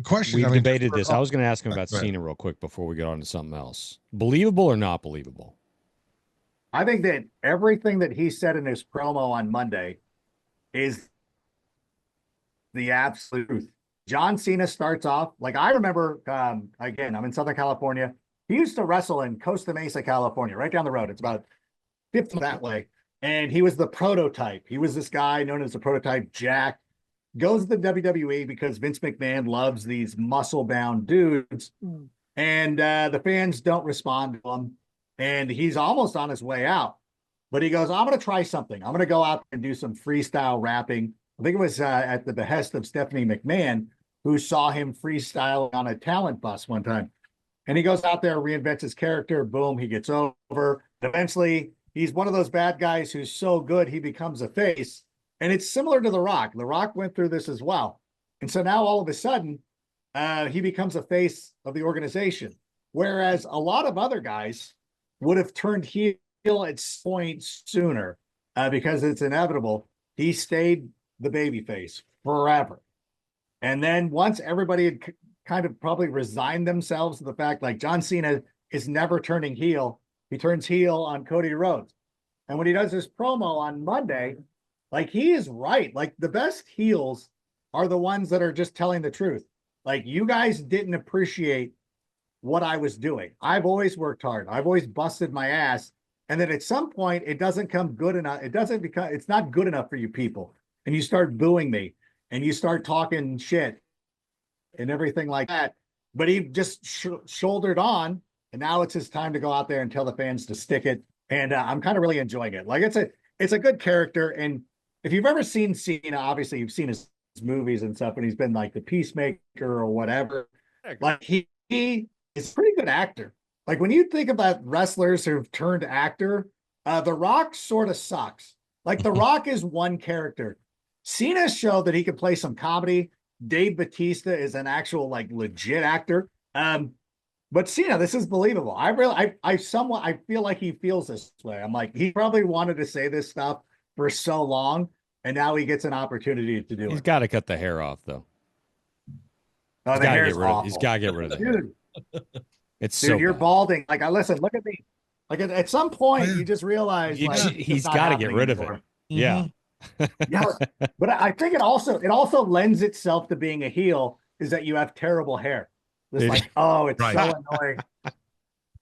Question. We've debated this. I was going to ask him about Cena real quick before we get on to something else. Believable or not believable? I think that everything that he said in his promo on Monday is the absolute truth. John Cena starts off, like, I remember, again, I'm in Southern California. He used to wrestle in Costa Mesa, California, right down the road. It's about 50 that way. And he was the prototype. He was this guy known as the prototype, Jack. Goes to the WWE because Vince McMahon loves these muscle-bound dudes. And the fans don't respond to him. And he's almost on his way out. But he goes, I'm going to try something. I'm going to go out and do some freestyle rapping. I think it was at the behest of Stephanie McMahon, who saw him freestyle on a talent bus one time. And he goes out there, reinvents his character. Boom, he gets over. Eventually, he's one of those bad guys who's so good, he becomes a face. And it's similar to The Rock. The Rock went through this as well. And so now all of a sudden, he becomes a face of the organization. Whereas a lot of other guys would have turned heel at points sooner because it's inevitable. He stayed the baby face forever. And then once everybody had kind of probably resigned themselves to the fact, like, John Cena is never turning heel, he turns heel on Cody Rhodes. And when he does his promo on Monday, like, he is right. Like, the best heels are the ones that are just telling the truth. Like, you guys didn't appreciate what I was doing. I've always worked hard. I've always busted my ass. And then at some point, it doesn't come good enough. It's not good enough for you people. And you start booing me and you start talking shit and everything like that. But he just shouldered on. And now it's his time to go out there and tell the fans to stick it. And I'm kind of really enjoying it. Like, it's a good character. And if you've ever seen Cena, obviously you've seen his movies and stuff, and he's been like the Peacemaker or whatever. Like, he is a pretty good actor. Like, when you think about wrestlers who've turned actor, The Rock sort of sucks. Like, The Rock is one character. Cena showed that he could play some comedy. Dave Bautista is an actual, like, legit actor. But Cena, this is believable. I feel like he feels this way. I'm like, he probably wanted to say this stuff for so long, and now he gets an opportunity to do it. He's got to cut the hair off, though. Oh, the hair's awful. He's got to get rid of the hair. Dude, you're balding. Like, listen, look at me. Like, at some point, you just realize he's got to get rid of it. Yeah. Yeah, but I think it also lends itself to being a heel, is that you have terrible hair. It's like, oh, it's so annoying.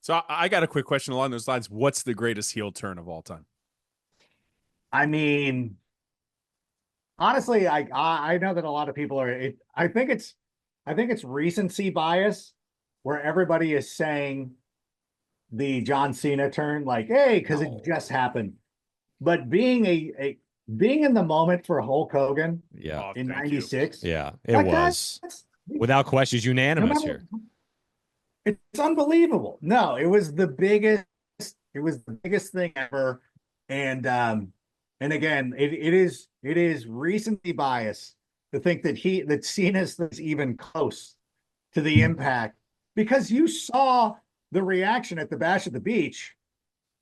So I got a quick question along those lines. What's the greatest heel turn of all time? I mean, honestly, I know that a lot of people are. I think it's recency bias, where everybody is saying the John Cena turn, like, hey, because it just happened. But being in the moment for Hulk Hogan, in '96, it was without questions unanimous here. It's unbelievable. No, it was the biggest. It was the biggest thing ever, and again, it is recency bias to think that Cena's even close to the impact, because you saw the reaction at the Bash at the Beach,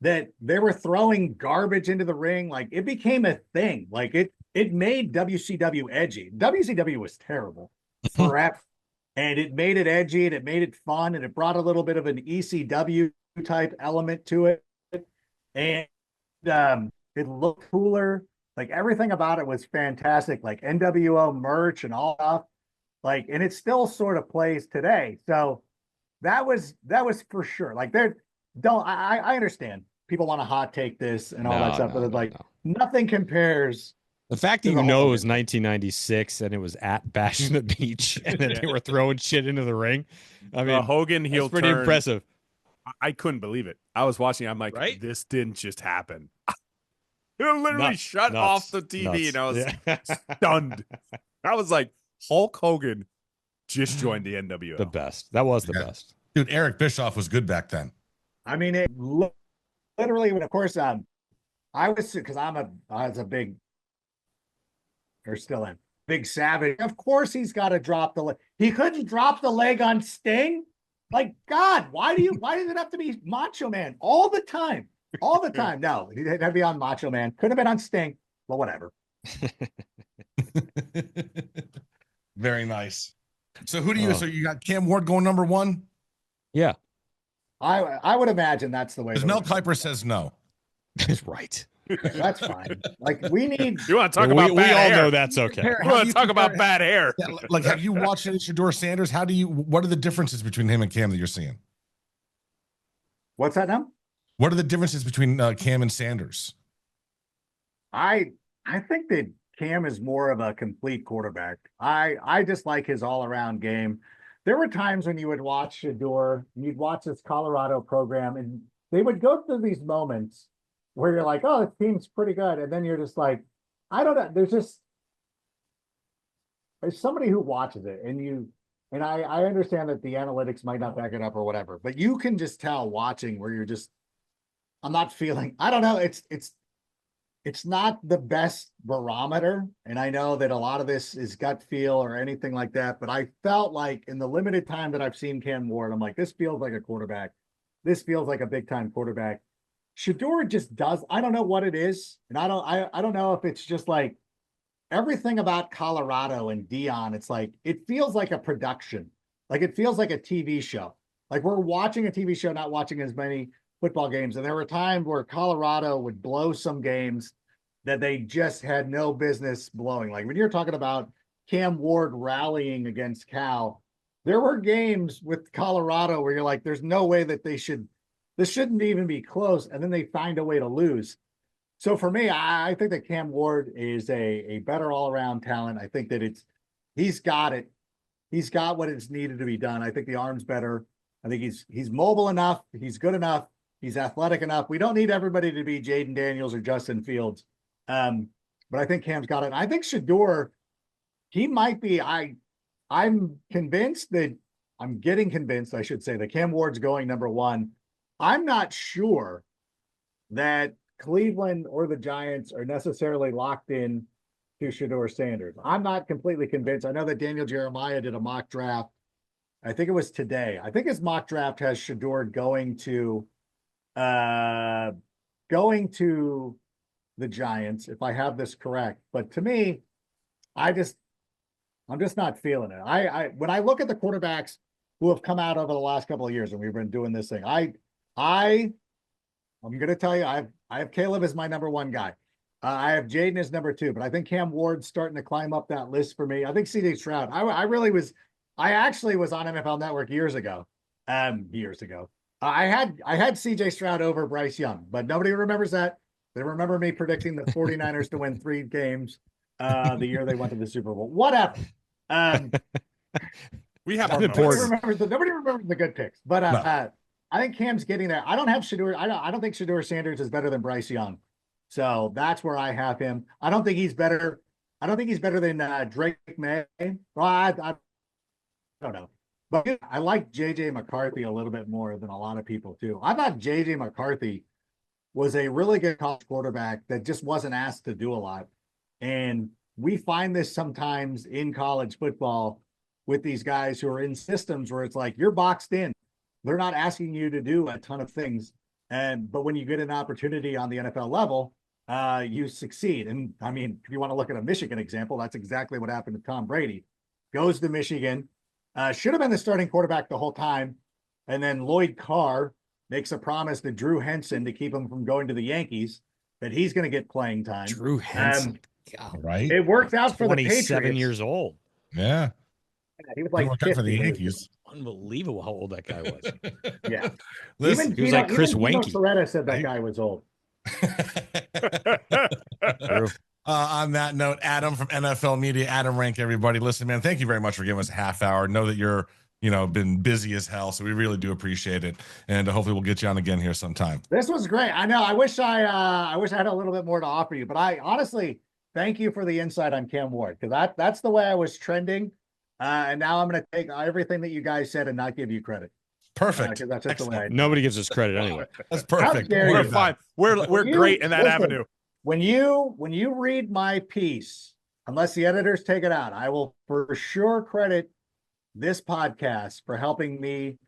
that they were throwing garbage into the ring. Like, it became a thing. Like, it made WCW edgy. WCW was terrible forever. And it made it edgy, and it made it fun, and it brought a little bit of an ECW type element to it. And it looked cooler. Like, everything about it was fantastic. Like, NWO merch and all stuff. Like, and it still sort of plays today. So that was for sure. Like, I understand people want to hot take this and all that stuff, but it's nothing compares. The fact that it was 1996 and it was at Bash in the Beach and then they were throwing shit into the ring. I mean, Hogan heel pretty turn, impressive. I couldn't believe it. I was watching. I'm like, this didn't just happen. It literally shut off the TV, and I was stunned. I was like, Hulk Hogan just joined the NWO. The best. That was the best. Dude, Eric Bischoff was good back then. I mean, it literally, of course, I was, because I was a big, or still am, big savage. Of course, he's got to drop the leg. He couldn't drop the leg on Sting. Like, God, why does it have to be Macho Man all the time? All the time. No, he had to be on Macho Man. Could have been on Sting, but whatever. Very nice. So who do you? So you got Cam Ward going number one? Yeah, I would imagine that's the way. Because Mel Kiper says no. That's right. That's fine. Like, we need. You want to talk about bad we all hair? know that's okay. We want to talk about bad hair. Yeah, like, have you watched any Shedeur Sanders? What are the differences between him and Cam that you're seeing? What's that now? What are the differences between Cam and Sanders? I think that Cam is more of a complete quarterback. I just like his all-around game. There were times when you would watch Shedeur, you'd watch this Colorado program, and they would go through these moments where you're like, oh, this team's pretty good. And then you're just like, I don't know. There's somebody who watches it, and I understand that the analytics might not back it up or whatever, but you can just tell watching where you're just, I'm not feeling, I don't know. It's not the best barometer. And I know that a lot of this is gut feel or anything like that, but I felt like in the limited time that I've seen Cam Ward, I'm like, this feels like a quarterback. This feels like a big time quarterback. Shedeur just does. I don't know what it is. And I don't know if it's just like everything about Colorado and Dion. It's like, it feels like a production. Like, it feels like a TV show. Like, we're watching a TV show, not watching as many football games. And there were times where Colorado would blow some games that they just had no business blowing. Like, when you're talking about Cam Ward rallying against Cal, there were games with Colorado where you're like, there's no way that this shouldn't even be close. And then they find a way to lose. So for me, I think that Cam Ward is a better all-around talent. I think that he's got it. He's got what is needed to be done. I think the arm's better. I think he's mobile enough. He's good enough. He's athletic enough. We don't need everybody to be Jaden Daniels or Justin Fields. But I think Cam's got it. I think Shedeur, he might be, I'm convinced that, I'm getting convinced, I should say, that Cam Ward's going number one. I'm not sure that Cleveland or the Giants are necessarily locked in to Shedeur Sanders. I'm not completely convinced. I know that Daniel Jeremiah did a mock draft. I think it was today. I think his mock draft has Shedeur going to the Giants, if I have this correct. But to me, I'm just not feeling it. When I look at the quarterbacks who have come out over the last couple of years, and we've been doing this thing, I'm going to tell you, I have Caleb as my number one guy. I have Jaden as number two, but I think Cam Ward's starting to climb up that list for me. I think CJ Stroud. I actually was on NFL Network years ago. I had CJ Stroud over Bryce Young, but nobody remembers that. They remember me predicting the 49ers to win 3 games the year they went to the Super Bowl. Whatever. We have nobody remembers the good picks. But I think Cam's getting there. I don't have Shedeur. I don't think Shedeur Sanders is better than Bryce Young. So that's where I have him. I don't think he's better. I don't think he's better than Drake May. Well, I don't know. But I like J.J. McCarthy a little bit more than a lot of people, too. I thought J.J. McCarthy was a really good college quarterback that just wasn't asked to do a lot. And we find this sometimes in college football with these guys who are in systems where it's like you're boxed in. They're not asking you to do a ton of things. But when you get an opportunity on the NFL level, you succeed. And I mean, if you want to look at a Michigan example, that's exactly what happened to Tom Brady. Goes to Michigan, should have been the starting quarterback the whole time. And then Lloyd Carr makes a promise to Drew Henson to keep him from going to the Yankees, that he's going to get playing time. Drew Henson. Right. It worked out for the Patriots. 27 years old. Yeah. He was like for the Yankees. Unbelievable how old that guy was. Yeah. Listen, he was like Chris Wenke. Soretta said that guy was old. On that note, Adam from NFL Media, Adam Rank, everybody. Listen, man, thank you very much for giving us a half hour. Know that you're, been busy as hell, so we really do appreciate it. And hopefully we'll get you on again here sometime. This was great. I know. I wish I had a little bit more to offer you, but I honestly thank you for the insight on Cam Ward, because that's the way I was trending. And now I'm going to take everything that you guys said and not give you credit. Perfect. That's just the way Nobody gives us credit anyway. That's perfect. We're fine. We're great in that avenue. When you read my piece, unless the editors take it out, I will for sure credit this podcast for helping me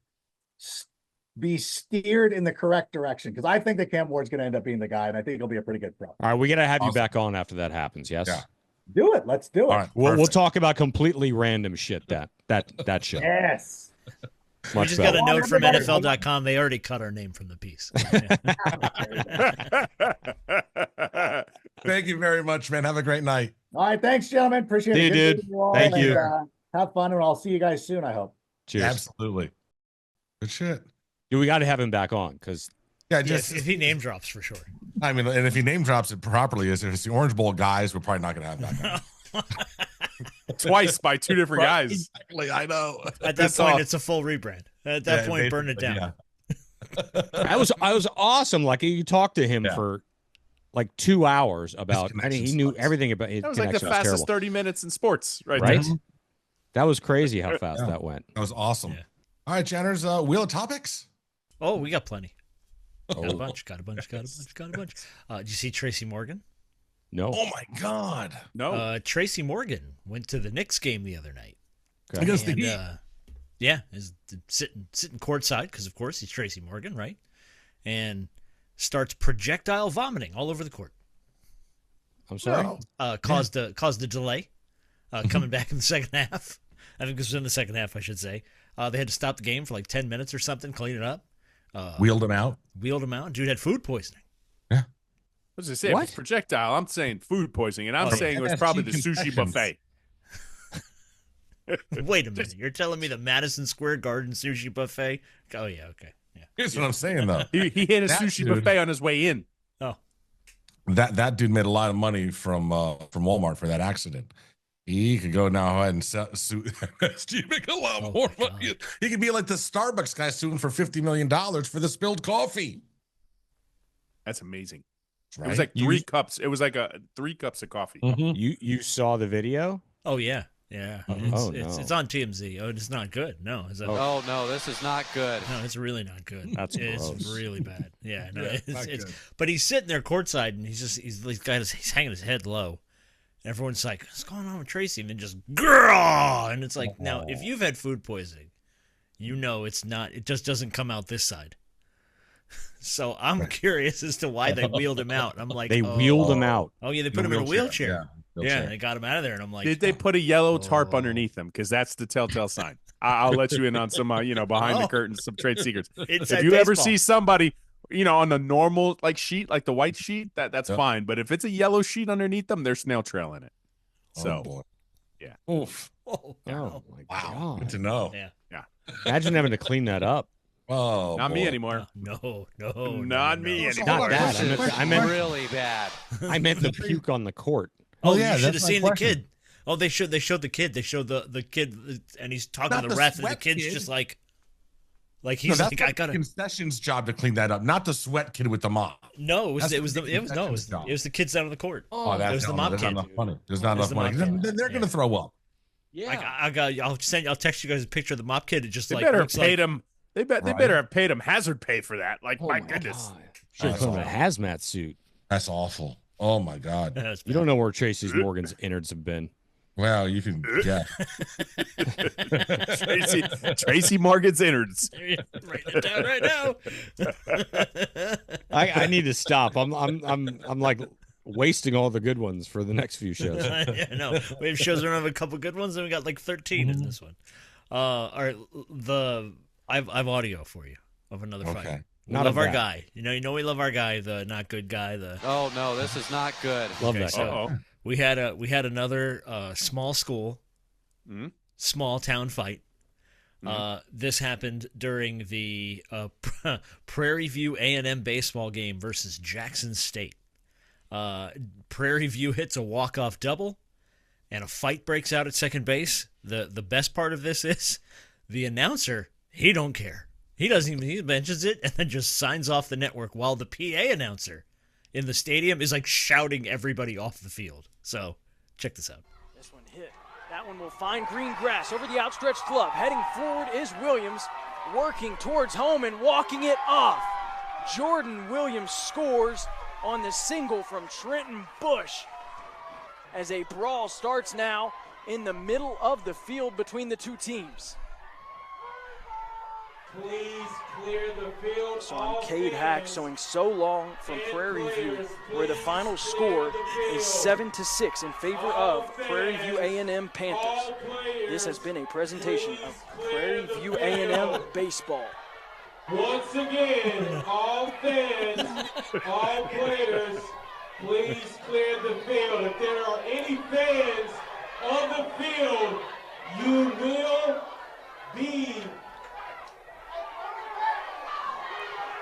be steered in the correct direction, because I think that Cam Ward's going to end up being the guy, and I think he'll be a pretty good pro. All right, we got to have you back on after that happens. Yes. Yeah. Do it. Let's do it. All right, we'll talk about completely random shit that show. Yes. We just got a note from NFL.com. They already cut our name from the piece. Thank you very much, man. Have a great night. All right. Thanks, gentlemen. Appreciate it. Dude. Thank you. Have fun, and I'll see you guys soon, I hope. Cheers. Absolutely. Good shit. Dude, we got to have him back on, because if he name drops, for sure. I mean, and if he name drops it properly, if it's the Orange Bowl guys, we're probably not going to have that guy. Twice by 2 different guys. Exactly, I know. At that point, it's a full rebrand. At that point, burn it down. Yeah. I was awesome. Like, you talked to him for like 2 hours about. I mean, he knew everything about it. That was like the fastest 30 minutes in sports, right? Right. That was crazy how fast that went. That was awesome. Yeah. All right, Jenners, Wheel of Topics. Oh, we got plenty. Got a bunch. Did you see Tracey Morgan? No. Oh my God. No. Tracey Morgan went to the Knicks game the other night. Okay. Against the Heat. Is sitting courtside, because of course he's Tracey Morgan, right? And starts projectile vomiting all over the court. I'm sorry. Caused a delay coming back in the second half. I think this was in the second half, I should say. They had to stop the game for like 10 minutes or something, clean it up. Wheeled him out. Dude had food poisoning. Yeah. What does it say? If it's projectile, I'm saying food poisoning, and I'm saying it was probably the sushi buffet. Wait a minute. You're telling me the Madison Square Garden sushi buffet? Oh, yeah, okay. Yeah. Here's what I'm saying, though. He hit a sushi buffet on his way in. Oh. That dude made a lot of money from Walmart for that accident. He could go now ahead and make a lot more money. He could be like the Starbucks guy suing for $50 million for the spilled coffee. That's amazing. Right? It was like 3 cups. It was like 3 cups of coffee. Mm-hmm. You saw the video? Oh yeah. Yeah. It's on TMZ. Oh, it's not good. No. Oh no, this is not good. No, it's really not good. It's really bad. Yeah. No, it's but he's sitting there courtside, and he's hanging his head low. Everyone's like, what's going on with Tracey? And then just, girl! And it's like, now, if you've had food poisoning, it just doesn't come out this side. So I'm curious as to why they wheeled him out. I'm like, they wheeled him out. Oh, yeah, they put him in a wheelchair. Yeah, they got him out of there. And I'm like, did they put a yellow tarp underneath him? Because that's the telltale sign. I'll let you in on some, behind the curtains, some trade secrets. If you ever see somebody, on the normal sheet, like the white sheet, that's fine. But if it's a yellow sheet underneath them, there's snail trail in it. So, boy. Yeah. Oof. Oh my God. Good to know. Yeah. Imagine having to clean that up. Oh, Not me boy. anymore. No, Not me no. anymore. Not that. I meant Really bad. I meant the puke on the court. Oh, yeah, you should have that's my seen the question. kid. Oh, they showed the kid. They showed the kid, and he's talking Not to the the ref, and the sweat kid's kid. just like No, he's that's like, the I gotta. concessions job to clean that up, not the sweat kid with the mop. No, That's it was the the kids down on the court. Oh, that's it was the mop there's kid. not enough money. There's not enough the money. mop kid. Then they're Yeah. gonna throw up. Yeah. I'll text you guys a picture of the mop kid. It just They like better have looks paid like, him. They Right. better have paid him hazard pay for that. Like, Oh my goodness. Should have That's put him in a hazmat suit. That's awful. Oh my God. That's You don't know where Tracy's Morgan's innards have been. Well, you can guess. Tracy Morgan's innards. Write it down right now. I need to stop. I'm like wasting all the good ones for the next few shows. Yeah, no, we have shows where we have a couple good ones, and we got like 13 in this one. All right, I have audio for you of another fight. Okay. We Not love of our that. guy. You know we love our guy, the not good guy. The Oh no, this is not good. Love Okay, that so- guy. Uh-oh. we had another small school, Mhm. small town fight. This happened during the Prairie View A&M baseball game versus Jackson State. Prairie View hits a walk-off double, and a fight breaks out at second base. The best part of this is the announcer, he don't care. He doesn't even, he mentions it and then just signs off the network while the PA announcer in the stadium is like shouting everybody off the field. So check this out. This one hit. That one will find green grass over the outstretched glove. Heading forward is Williams, working towards home and walking it off. Jordan Williams scores on the single from Trenton Bush as a brawl starts now in the middle of the field between the two teams. Please clear the field. So I'm Cade Hack showing so long from Prairie View, where the final score is 7-6 in favor of Prairie View A&M Panthers. This has been a presentation of Prairie View A&M baseball. Once again, all fans, all players, please clear the field. If there are any fans on the field, you will be.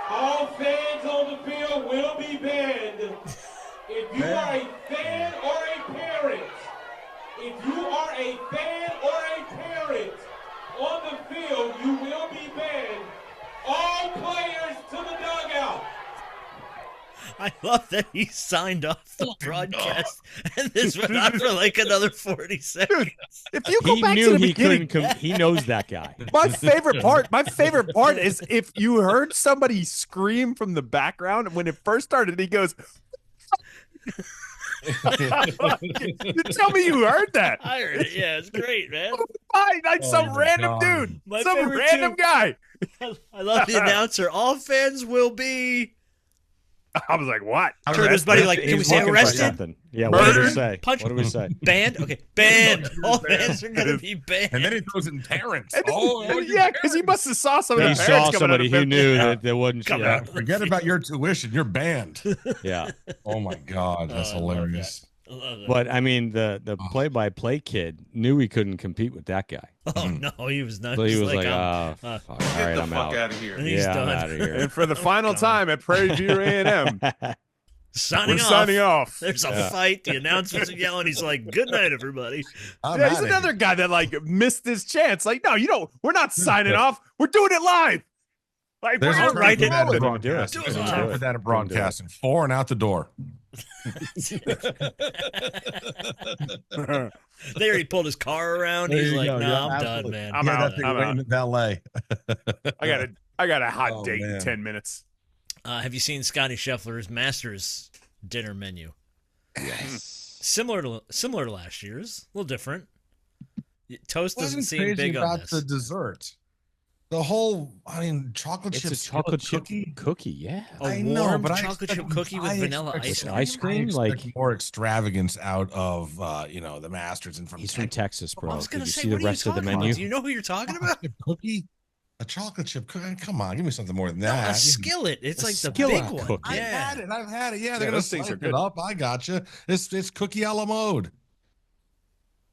All fans on the field will be banned. If you are a fan or a parent, if you are a fan or a parent on the field, you will be banned. All players to the dugout. I love that he signed off the broadcast, and this went on for like another 40 seconds. If you go He back knew to the he beginning, couldn't. He knows that guy. my favorite part is if you heard somebody scream from the background when it first started. He goes, "You tell me you heard that." I heard it. Yeah, it's great, man. Like some my random God. dude, My some favorite random too. guy. I love the announcer. All fans will be. I was like, "What?" Turn his buddy like, can we He's say looking for arrested? something. Yeah, what do we Murdered? say? Punch- What do we say? Banned? Okay, banned. All fans are gonna be banned. And then he throws in parents. And- Oh, yeah, because he must have saw some of He the parents saw coming somebody out who of knew that there wasn't. Come Yeah, on. forget about your tuition. You're banned. yeah. Oh my God, that's I love hilarious. I love that. But I mean, the play-by-play kid knew he couldn't compete with that guy. Oh no, he was not. So he was like, I'm- "Ah, fuck, all right, I'm out." out of here. and he's Yeah, I'm done. out of here. And for the final time at Prairie View A&M, Signing we're off. signing off. There's a fight. The announcers are yelling. He's like, "Good night, everybody." I'm Yeah, he's outta another here. guy that like missed his chance. Like, no, you don't. We're not signing off. We're doing it live. Like, There's we're a All term right, for that in do it. broadcasting. Do it. There's a term for that in broadcasting. 4 and out the door. They already pulled his car around. There He's you like, go. "No, Yeah, I'm done, absolutely. man." I'm Yeah, out. that thing I'm waiting out. in valet. I got a hot Oh, date in man. 10 minutes. Have you seen Scottie Scheffler's Masters dinner menu? Yes. Similar to last year's, a little different. Toast doesn't Wasn't seem crazy big on about this. the dessert. The whole, chocolate It's chip a chocolate chip cookie. cookie. Yeah. A I know, warm but I chocolate chip expect- cookie with I vanilla expect- ice cream. Ice cream, I expect like- more extravagance out of the Masters and from He's from Texas, bro. I was Did gonna you say, see the what are you rest of the talking about? menu? Do you know who you're talking about? Chocolate cookie, a chocolate chip cookie. Come on, give me something more than No, that. a skillet. It's A like the skillet big one. cookie. Yeah. I've had it. Yeah, Yeah, they're gonna those things slice are good. it up. I gotcha. It's cookie a la mode.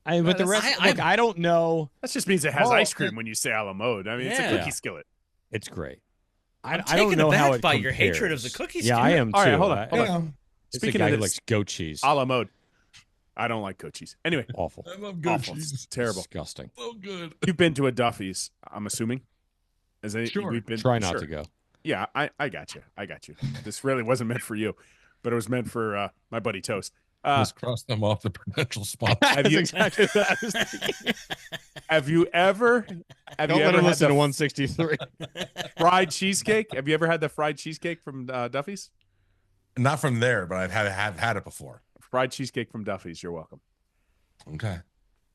But the that's- rest, look, I don't know. That just means it has Well, ice cream when you say a la mode. I mean, it's Yeah. a cookie skillet. It's great. I'm I don't taken know how aback it by your hatred of compares. the cookies. Yeah, dude. I am too. All right, hold on. It's Speaking a guy of who this, likes goat cheese. a la mode. I don't like goat cheese. Anyway, Awful. I love goat awful. cheese. It's terrible. Disgusting. So good. You've been to a Duffy's, I'm assuming. Sure. We've been, Try not sure. to go. Yeah, I got you. I got you. This really wasn't meant for you, but it was meant for my buddy Toast. Just cross them off the potential spot. Have you, exactly what I was thinking. have you ever Don't had let him listen the to 163. fried cheesecake? Have you ever had the fried cheesecake from Duffy's? Not from there, but have had it before. Fried cheesecake from Duffy's. You're welcome. Okay.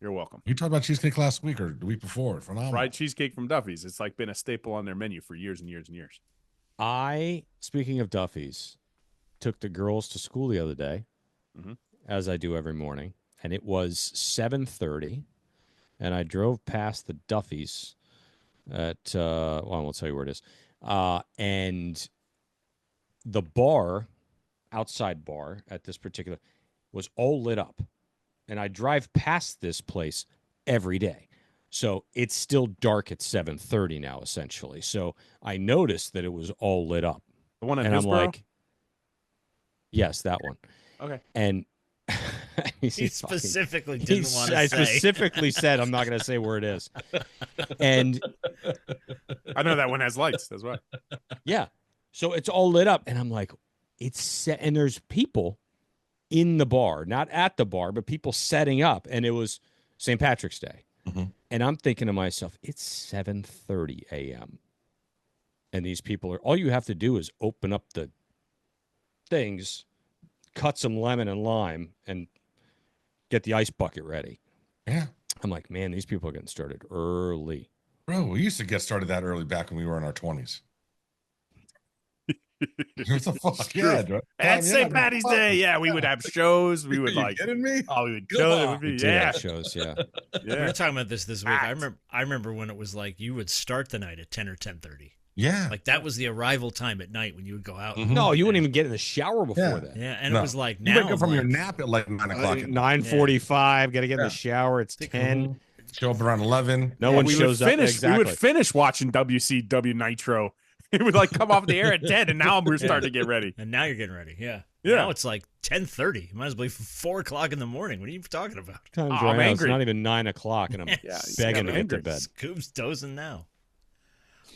You're welcome. You talked about cheesecake last week or the week before. Phenomenal. Fried cheesecake from Duffy's. It's like been a staple on their menu for years and years and years. Speaking of Duffy's, took the girls to school the other day, as I do every morning, and it was 7:30, and I drove past the Duffy's at, I won't tell you where it is, and the bar, outside bar at this particular, was all lit up, and I drive past this place every day. So it's still dark at 7:30 now, essentially. So I noticed that it was all lit up. The one at And I'm Hillsborough? like, yes, that one. Okay. And He specifically didn't want to I say. specifically said I'm not going to say where it is. And I know that one has lights. That's why. yeah, so it's all lit up, and I'm like, it's set, and there's people in the bar, not at the bar, but people setting up, and it was St. Patrick's Day. And I'm thinking to myself, it's 7:30 a.m. And these people are, all you have to do is open up the things, cut some lemon and lime, and get the ice bucket ready. Yeah. I'm like, man, these people are getting started early. Bro, we used to get started that early back when we were in our 20s. What the fuck? True. Yeah, bro. At St. Patty's Day, yeah, we would have shows. We would Are you like, kidding me? oh, we would Come go. on. It would be, We did yeah, have shows, yeah. We were yeah. talking about this week. I remember when it was like you would start the night at 10 or 10:30. Yeah. Like that was the arrival time at night when you would go out. No, you wouldn't even get in the shower before Yeah. that. Yeah, and No. it was like You now wake up from like, your nap at like 9 o'clock. at night. 9:45, got to get in Yeah. the shower. It's 10. Show up around 11. No one we shows would up. finish. Exactly. We would finish watching WCW Nitro. It would like come off the air at 10, and now we're starting to get ready. And now you're getting ready. Yeah. Yeah. Now it's like 10:30. You might as well be 4 o'clock in the morning. What are you talking about? Time's Oh, I'm right now. It's angry. not even 9 o'clock, and I'm Yeah, begging to get to angry. bed. Scoop's dozing now.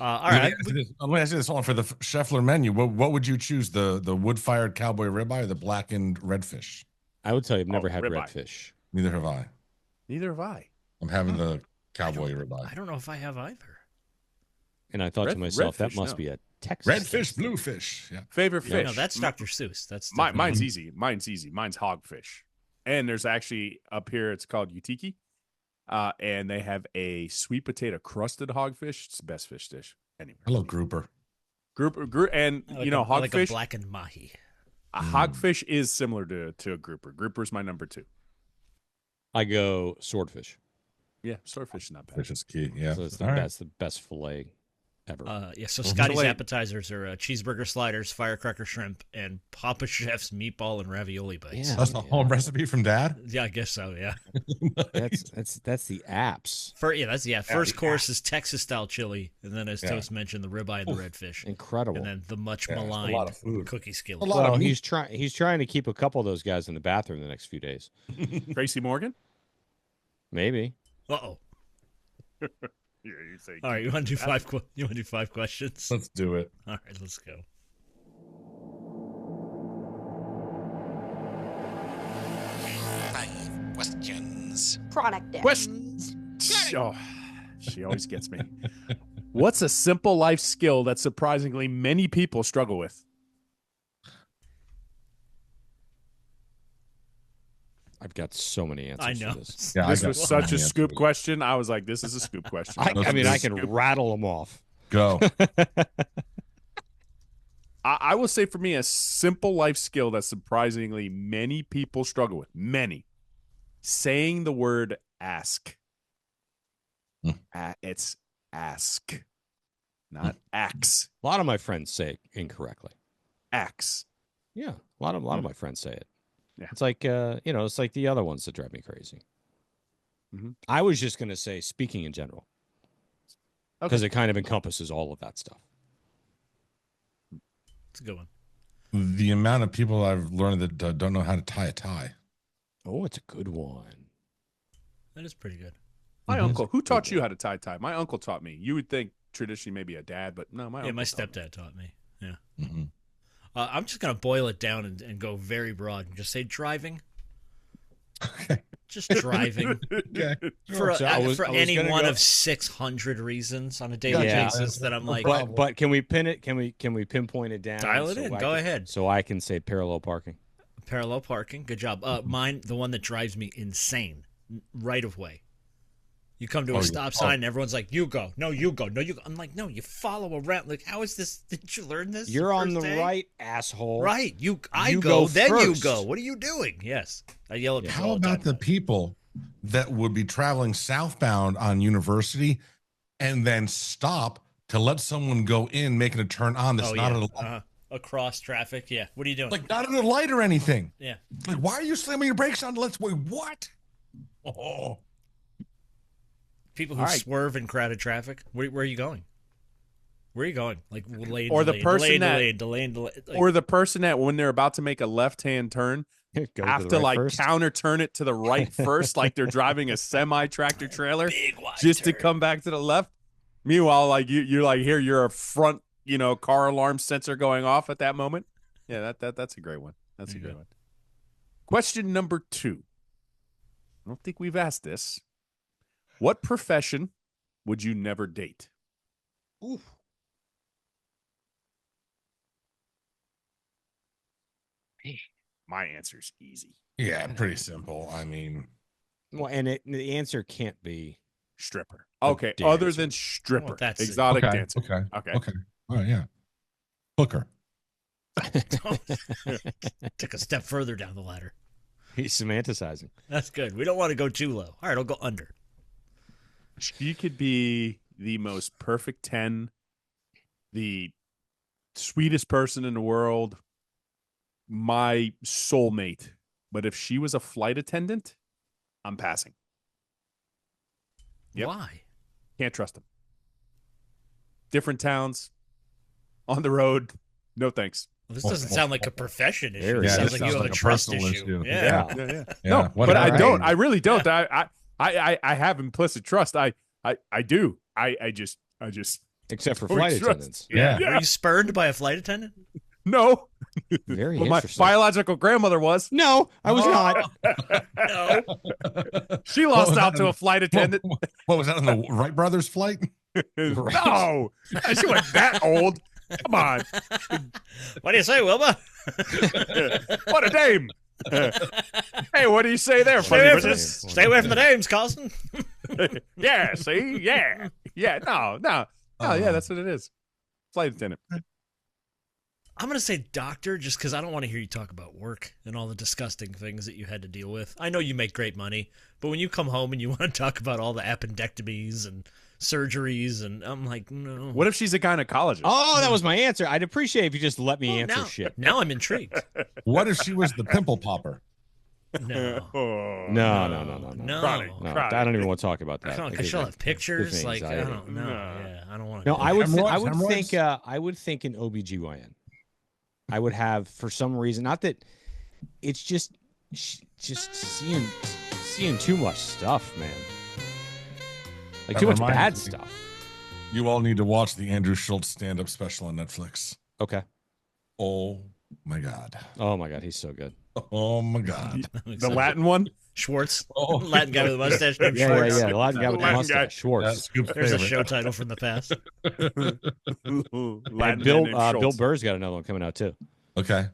All right. Let me ask you this one for the Scheffler menu. What would you choose? The wood-fired cowboy ribeye or the blackened redfish? I would tell you, I've never had ribeye. redfish. Neither have I. Neither have I. I'm having the cowboy ribeye. I don't know if I have either. And I thought to myself, that redfish, must no. be a Texas Redfish, thing. bluefish. Yeah. Favorite fish? No, that's Dr. Seuss. That's Mine's easy. Mine's easy. Mine's hogfish. And there's actually up here, it's called Utiki. And they have a sweet potato crusted hogfish. It's the best fish dish anywhere. I love grouper. Group, and I like you know, I like a hogfish. blackened mahi. A hogfish is similar to a grouper. Grouper's my number 2. I go swordfish. Yeah, swordfish is not bad. Fish is key. Yeah. So it's the All right. best, the best fillet ever. Yeah, so Scotty's Filet. appetizers are cheeseburger sliders, firecracker shrimp, and Papa Chef's meatball and ravioli bites. Yeah. That's the home recipe from Dad. Yeah, I guess so. Yeah. That's the apps. First course is Texas style chili, and then as Yeah. Toast mentioned, the ribeye and the redfish, Incredible. and then the much Yeah, it's a lot maligned of food. cookie skillet. A lot Well, of meat. he's trying to keep a couple of those guys in the bathroom the next few days. Tracy Morgan? Maybe. Uh-oh. Yeah, you say. All right, you want to do five? You want to do 5 questions? Let's do it. All right, let's go. Chronic dick. Questions. Oh, she always gets me. What's a simple life skill that surprisingly many people struggle with? I've got so many answers I know. for this. Yeah, This I got was so such a many scoop answers. question. I was like, this is a scoop question. I mean, I can Scoop. rattle them off. Go. I will say for me, a simple life skill that surprisingly many people struggle with. Many. Saying the word ask. It's ask, not ax. A lot of my friends say it incorrectly. Ax. Yeah, a lot of my friends say it. Yeah. It's like it's like the other ones that drive me crazy. Mhm. I was just going to say speaking in general. because it kind of encompasses all of that stuff. It's a good one. The amount of people I've learned that don't know how to tie a tie. Oh, it's a good one. That is pretty good. My uncle, who taught you how to tie tie? My uncle taught me. You would think traditionally maybe a dad, but no, my uncle. My stepdad taught me. Yeah. Mm-hmm. I'm just gonna boil it down and go very broad and just say driving. Okay. Just driving. Okay. For any one go... of 600 reasons on a daily basis that I'm like. But can we pin it? Can we pinpoint it down? Dial it in. Go ahead. So I can say parallel parking. Parallel parking. Good job. Mine, the one that drives me insane. Right of way. You come to a stop sign and everyone's like, you go. No, you go. No, you go. I'm like, no, you follow around. Like, how is this? Did you learn this? You're on the right, asshole. Right. I go, then first. You go. What are you doing? Yes. I yell at people. How about the people that would be traveling southbound on University and then stop to let someone go in, making a turn on that's not at a across traffic? Yeah. What are you doing? Like, not at a light or anything. Yeah. Like, why are you slamming your brakes on? Let's wait. What? Oh. People who swerve in crowded traffic. Where are you going? Where are you going? Like delayed, or the delayed, person delayed. Like, or the person that when they're about to make a left-hand turn have to like counter turn it to the right first, like they're driving a semi tractor trailer just to come back to the left. Meanwhile, like you're like here, you're a front, car alarm sensor going off at that moment. Yeah, that's a great one. That's a great one. Question number 2. I don't think we've asked this. What profession would you never date? Ooh. My answer's easy. Yeah, pretty simple. I mean, well, and the answer can't be stripper. Okay, other than stripper, well, that's exotic dancer. Okay. All right, yeah. Hooker. Took a step further down the ladder. He's semanticizing. That's good. We don't want to go too low. All right, I'll go under. She could be the most perfect 10, the sweetest person in the world, my soulmate. But if she was a flight attendant, I'm passing. Yep. Why? Can't trust them. Different towns, on the road. No thanks. Well, this doesn't sound like a profession issue. It sounds like you have a trust issue. Yeah. No, but I don't. I really don't. I have implicit trust. I do. I just except for flight attendants. Yeah. Were you spurned by a flight attendant? No. Very well, interesting. My biological grandmother was. No, I was not. No. She lost out to a flight attendant. What was that on the Wright brothers flight? No. She wasn't that old. Come on. What do you say, Wilbur? What a dame. Hey, what do you say there? Stay away from the dames, Carson. Yeah, see? Yeah. No. Yeah, that's what it is. Flight attendant. I'm going to say doctor just because I don't want to hear you talk about work and all the disgusting things that you had to deal with. I know you make great money, but when you come home and you want to talk about all the appendectomies and surgeries, and I'm like, no. What if she's a gynecologist? Oh, that was my answer. I'd appreciate if you just let me answer shit. Now I'm intrigued. What if she was the pimple popper? No. No. I don't even want to talk about that. Because she'll have pictures. Like, I don't know. Yeah, I don't want to. No, I would think an OBGYN. I would have, for some reason, not that it's just seeing too much stuff, man. Like too much bad stuff. You all need to watch the Andrew Schultz stand-up special on Netflix. Okay. Oh my God. Oh my God, he's so good. Oh my God. The Latin one? Schwartz. Latin guy with a mustache named Schwartz. Yeah. The Latin guy with the mustache. Schwartz. There's a show title from the past. And Bill Burr's got another one coming out too. Okay.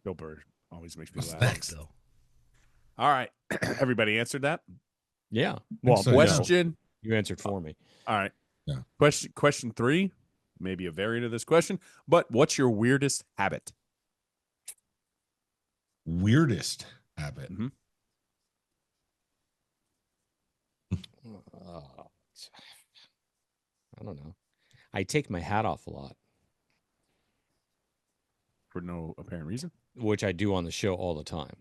Bill Burr always makes me laugh. Thanks, though. All right. Everybody answered that? Yeah. Well, question. You answered for me. All right. Yeah. Question 3, maybe a variant of this question, but what's your weirdest habit? Weirdest habit. Mm-hmm. I don't know. I take my hat off a lot. For no apparent reason? Which I do on the show all the time.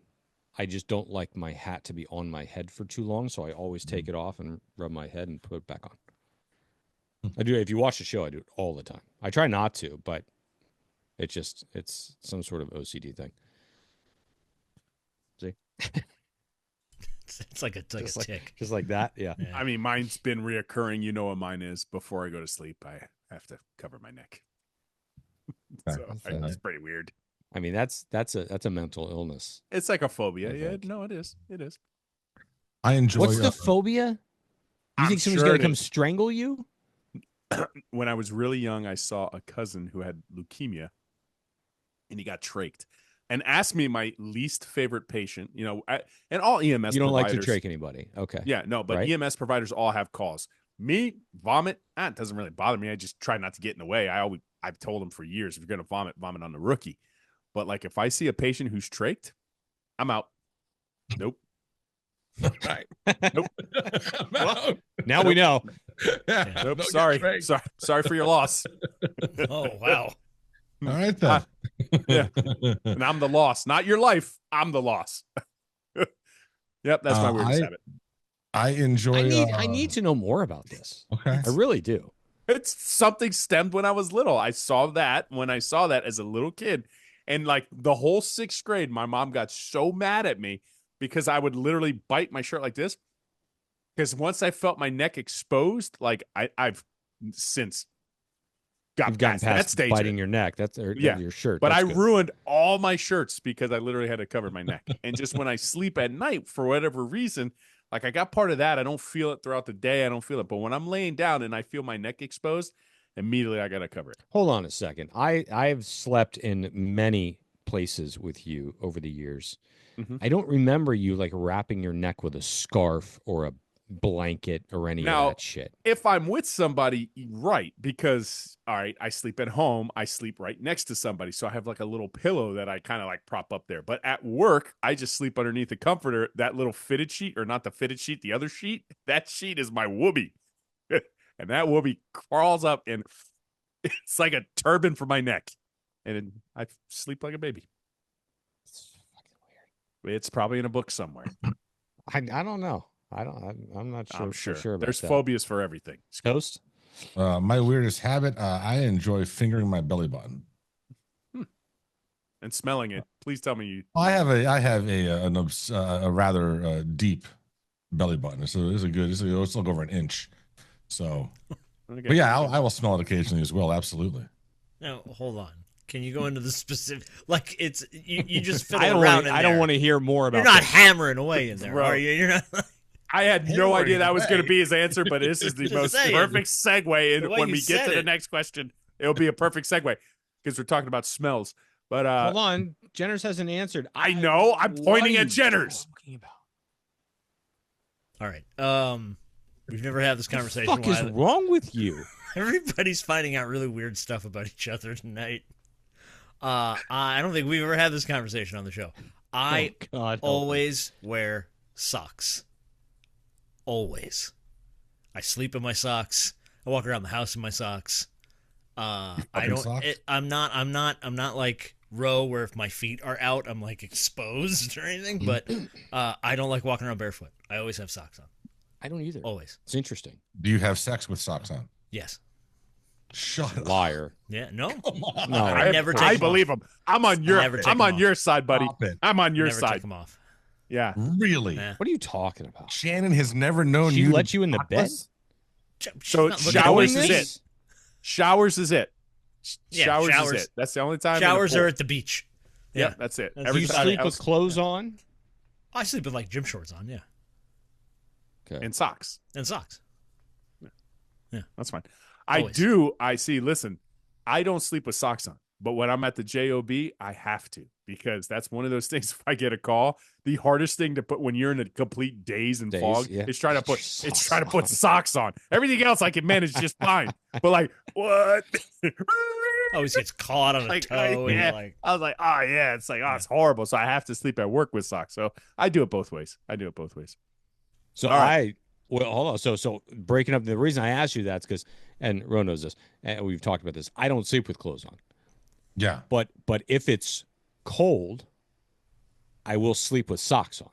I just don't like my hat to be on my head for too long, so I always take it off and rub my head and put it back on. I do. If you watch the show, I do it all the time. I try not to, but it's some sort of OCD thing. See? It's like a tick. Just like that. Yeah. I mean, mine's been reoccurring. You know what mine is. Before I go to sleep, I have to cover my neck. It's pretty weird. I mean, that's a mental illness. It's like a phobia. Yeah, no, it is. It is. I enjoy. What's the phobia? You think someone's going to come strangle you? When I was really young, I saw a cousin who had leukemia, and he got trached, and asked me my least favorite patient. You know, and all EMS. You don't like to providers, trach anybody, okay? Yeah, no, but right? EMS providers all have calls. Me vomit, it doesn't really bother me. I just try not to get in the way. I've told them for years, if you're going to vomit on the rookie. But like, if I see a patient who's trached, I'm out. Nope. Right. Nope. Well, now we know. Nope. Sorry for your loss. Oh wow. All right then. Yeah. And I'm the loss, not your life. I'm the loss. Yep, that's my weirdest habit. I enjoy. I need to know more about this. Okay. I really do. It's something stemmed when I was little. I saw that when I saw that as a little kid, and like the whole 6th grade, my mom got so mad at me because I would literally bite my shirt like this. Because once I felt my neck exposed, like I've since gotten past that stage. Biting your neck. That's your shirt. But that's I good. ruined all my shirts because I literally had to cover my neck. And just when I sleep at night, for whatever reason, like I got part of that. I don't feel it throughout the day. I don't feel it. But when I'm laying down and I feel my neck exposed, immediately I got to cover it. Hold on a second. I've slept in many places with you over the years. Mm-hmm. I don't remember you like wrapping your neck with a scarf or a blanket or any of that shit. If I'm with somebody, right, because all right, I sleep at home, I sleep right next to somebody, so I have like a little pillow that I kind of like prop up there. But at work, I just sleep underneath the comforter. That little fitted sheet, or not the fitted sheet, the other sheet, that sheet is my whoopee. And that whoopee crawls up and it's like a turban for my neck. And I sleep like a baby. It's fucking weird. It's probably in a book somewhere. I don't know. I'm not sure. I'm sure. For sure about There's that. phobias for everything. Toast? My weirdest habit, I enjoy fingering my belly button. And smelling it. Please tell me you. I have a rather deep belly button, so it's like over an inch. So, Okay. but yeah, I will smell it occasionally as well. Absolutely. Now, hold on. Can you go into the specific? Like it's you just fiddle I don't want to hear more about. You're not this. hammering away in there, Bro. are you? You're not. I had no idea that was going to be his answer, but this is the Just most saying. perfect segue. And The way when you we get said to the it. next question, it'll be a perfect segue because we're talking about smells. But Hold on, Jenners hasn't answered. I know. I'm What pointing are at you Jenners. talking about? All right. We've never had this conversation. What the fuck is wrong with you? Everybody's finding out really weird stuff about each other tonight. I don't think we've ever had this conversation on the show. I always wear socks. Always. I sleep in my socks. I walk around the house in my socks. I don't. Socks? I'm not like Roe, where if my feet are out, I'm like exposed or anything. But I don't like walking around barefoot. I always have socks on. I don't either. Always. It's interesting. Do you have sex with socks on? Yes. Shut up. Liar. Yeah. No. No. I never take I them believe off. him. I'm on your. Never take I'm them on your side, buddy. Stop it. I'm on your Never side. take them off. Yeah. Really? Nah. What are you talking about? Shannon has never known She you. let you in the bed? So Not looking showers at is me. it. Showers is it. Yeah, showers showers. is it. That's the only time. Showers are at the beach. Yep, Yeah. that's it. That's Every You usually- time sleep else- with clothes on? I sleep with like gym shorts on, yeah, Okay. and socks. and socks. That's fine. Always. I see. Listen, I don't sleep with socks on, but when I'm at the JOB, I have to, because that's one of those things. If I get a call, the hardest thing to put when you're in a complete daze and fog yeah. is trying to put Socks socks on. Everything else I can manage just fine, but like what? Always gets caught on a Like, toe. yeah. And like, I was like, oh yeah, it's like, oh, it's horrible. So I have to sleep at work with socks. So I do it both ways. So All right. well, hold on. So breaking up, the reason I asked you that's because, and Ro knows this, and we've talked about this. I don't sleep with clothes on, Yeah. but if it's cold, I will sleep with socks on.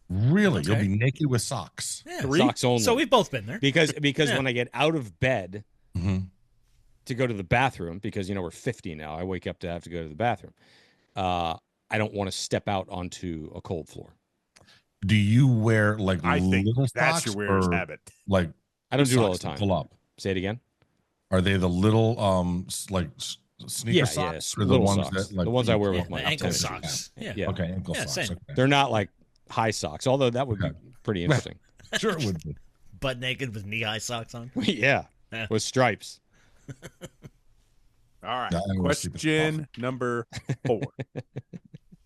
Really? Okay. You'll be naked with socks. Yeah. Socks only. So we've both been there. because Yeah. when I get out of bed Mm-hmm. to go to the bathroom, because we're 50 now, I wake up to have to go to the bathroom. I don't want to step out onto a cold floor. Do you wear like I think little that's socks your wearer's or habit. like I don't do it all the socks that time. pull up? Say it again. Are they the little sneaker socks or the little ones socks. that like the ones I wear Yeah, with my ankle tennis shoes. socks. Yeah. Yeah. Okay, ankle Yeah, socks. same. Okay. They're not like high socks, although that would be pretty interesting. Sure it would be. Butt naked with knee-high socks on. Yeah, Yeah. with stripes. All right. Yeah, I always keep it Question number 4.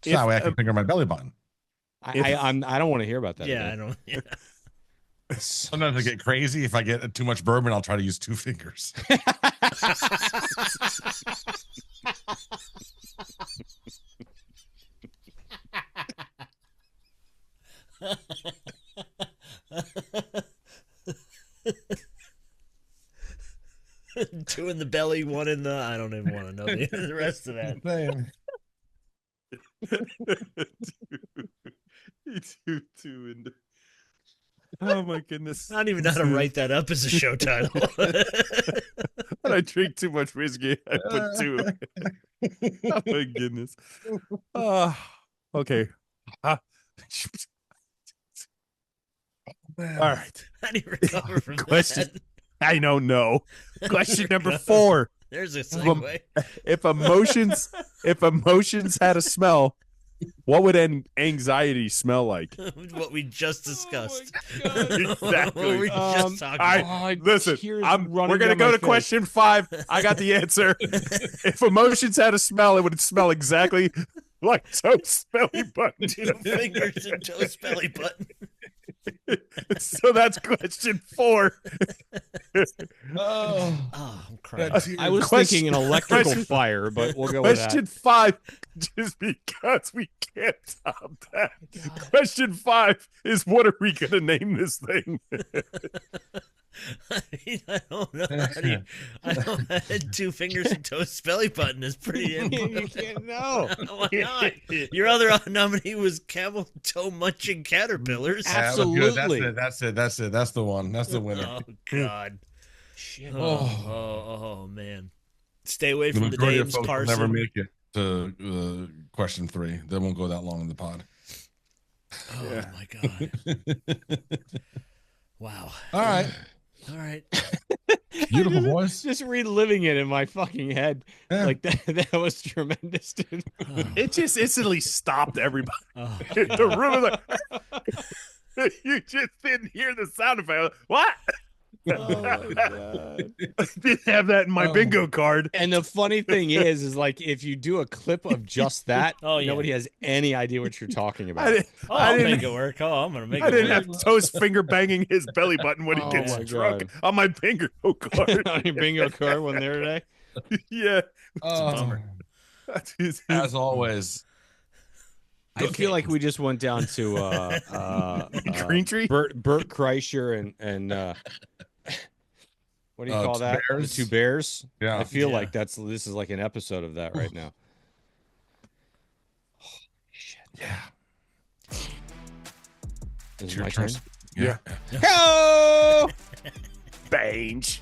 So that way I can finger my belly button. I don't want to hear about that. Yeah, again. I don't. Yeah. Sometimes I get crazy. If I get too much bourbon, I'll try to use 2 fingers. Two in the belly, one in the. I don't even want to know the rest of that. Two in the... Oh my goodness! I don't even know how to write that up as a show title. When I drink too much whiskey, I put 2. Oh my goodness! Okay. All right. How do you recover from Question. that? I don't know. Question number 4. There's a segue. If emotions had a smell, what would anxiety smell like? What we just discussed. Exactly. What we just talked All about. right, listen, tears we're running going to down go my to face. question 5. I got the answer. If emotions had a smell, it would smell exactly like Toad's belly button. 2 fingers and Toad's belly button. So that's question 4. Oh, I'm crying. I was Question- thinking an electrical question- fire, but we'll go with that. Question 5, just because we can't top that. Question 5 is, what are we going to name this thing? I mean, I don't know. I had 2 fingers and Toad's belly button is pretty You can't know. Why not? Your other nominee was camel toe munching caterpillars. Absolutely. That's it. That's the one. That's the winner. Oh God. Shit. Oh man. Stay away The from the majority of names, folks will Carson. never make it to question 3. They won't go that long in the pod. Oh my God. Wow. All right. All right. Beautiful voice. Just reliving it in my fucking head. Yeah. Like that was tremendous, dude. It just instantly stopped everybody. Oh, The room was like, you just didn't hear the sound effect. What? Oh my God. I didn't have that in my bingo card. And the funny thing is like if you do a clip of just that, Oh, yeah. nobody has any idea what you're talking about. I'll make it work. Oh, I'm gonna make I it didn't work. have Toast finger banging his belly button when he Oh gets my drunk God. on my bingo card. On your bingo card one there today. Yeah. bummer. As always. I feel like we just went down to Green Tree? Bert Kreischer and what do you call that? Bears? The 2 bears. Yeah. I feel Yeah. like this is like an episode of that right now. Yeah. Is it Your my turn. turn? Yeah. Go! Bange.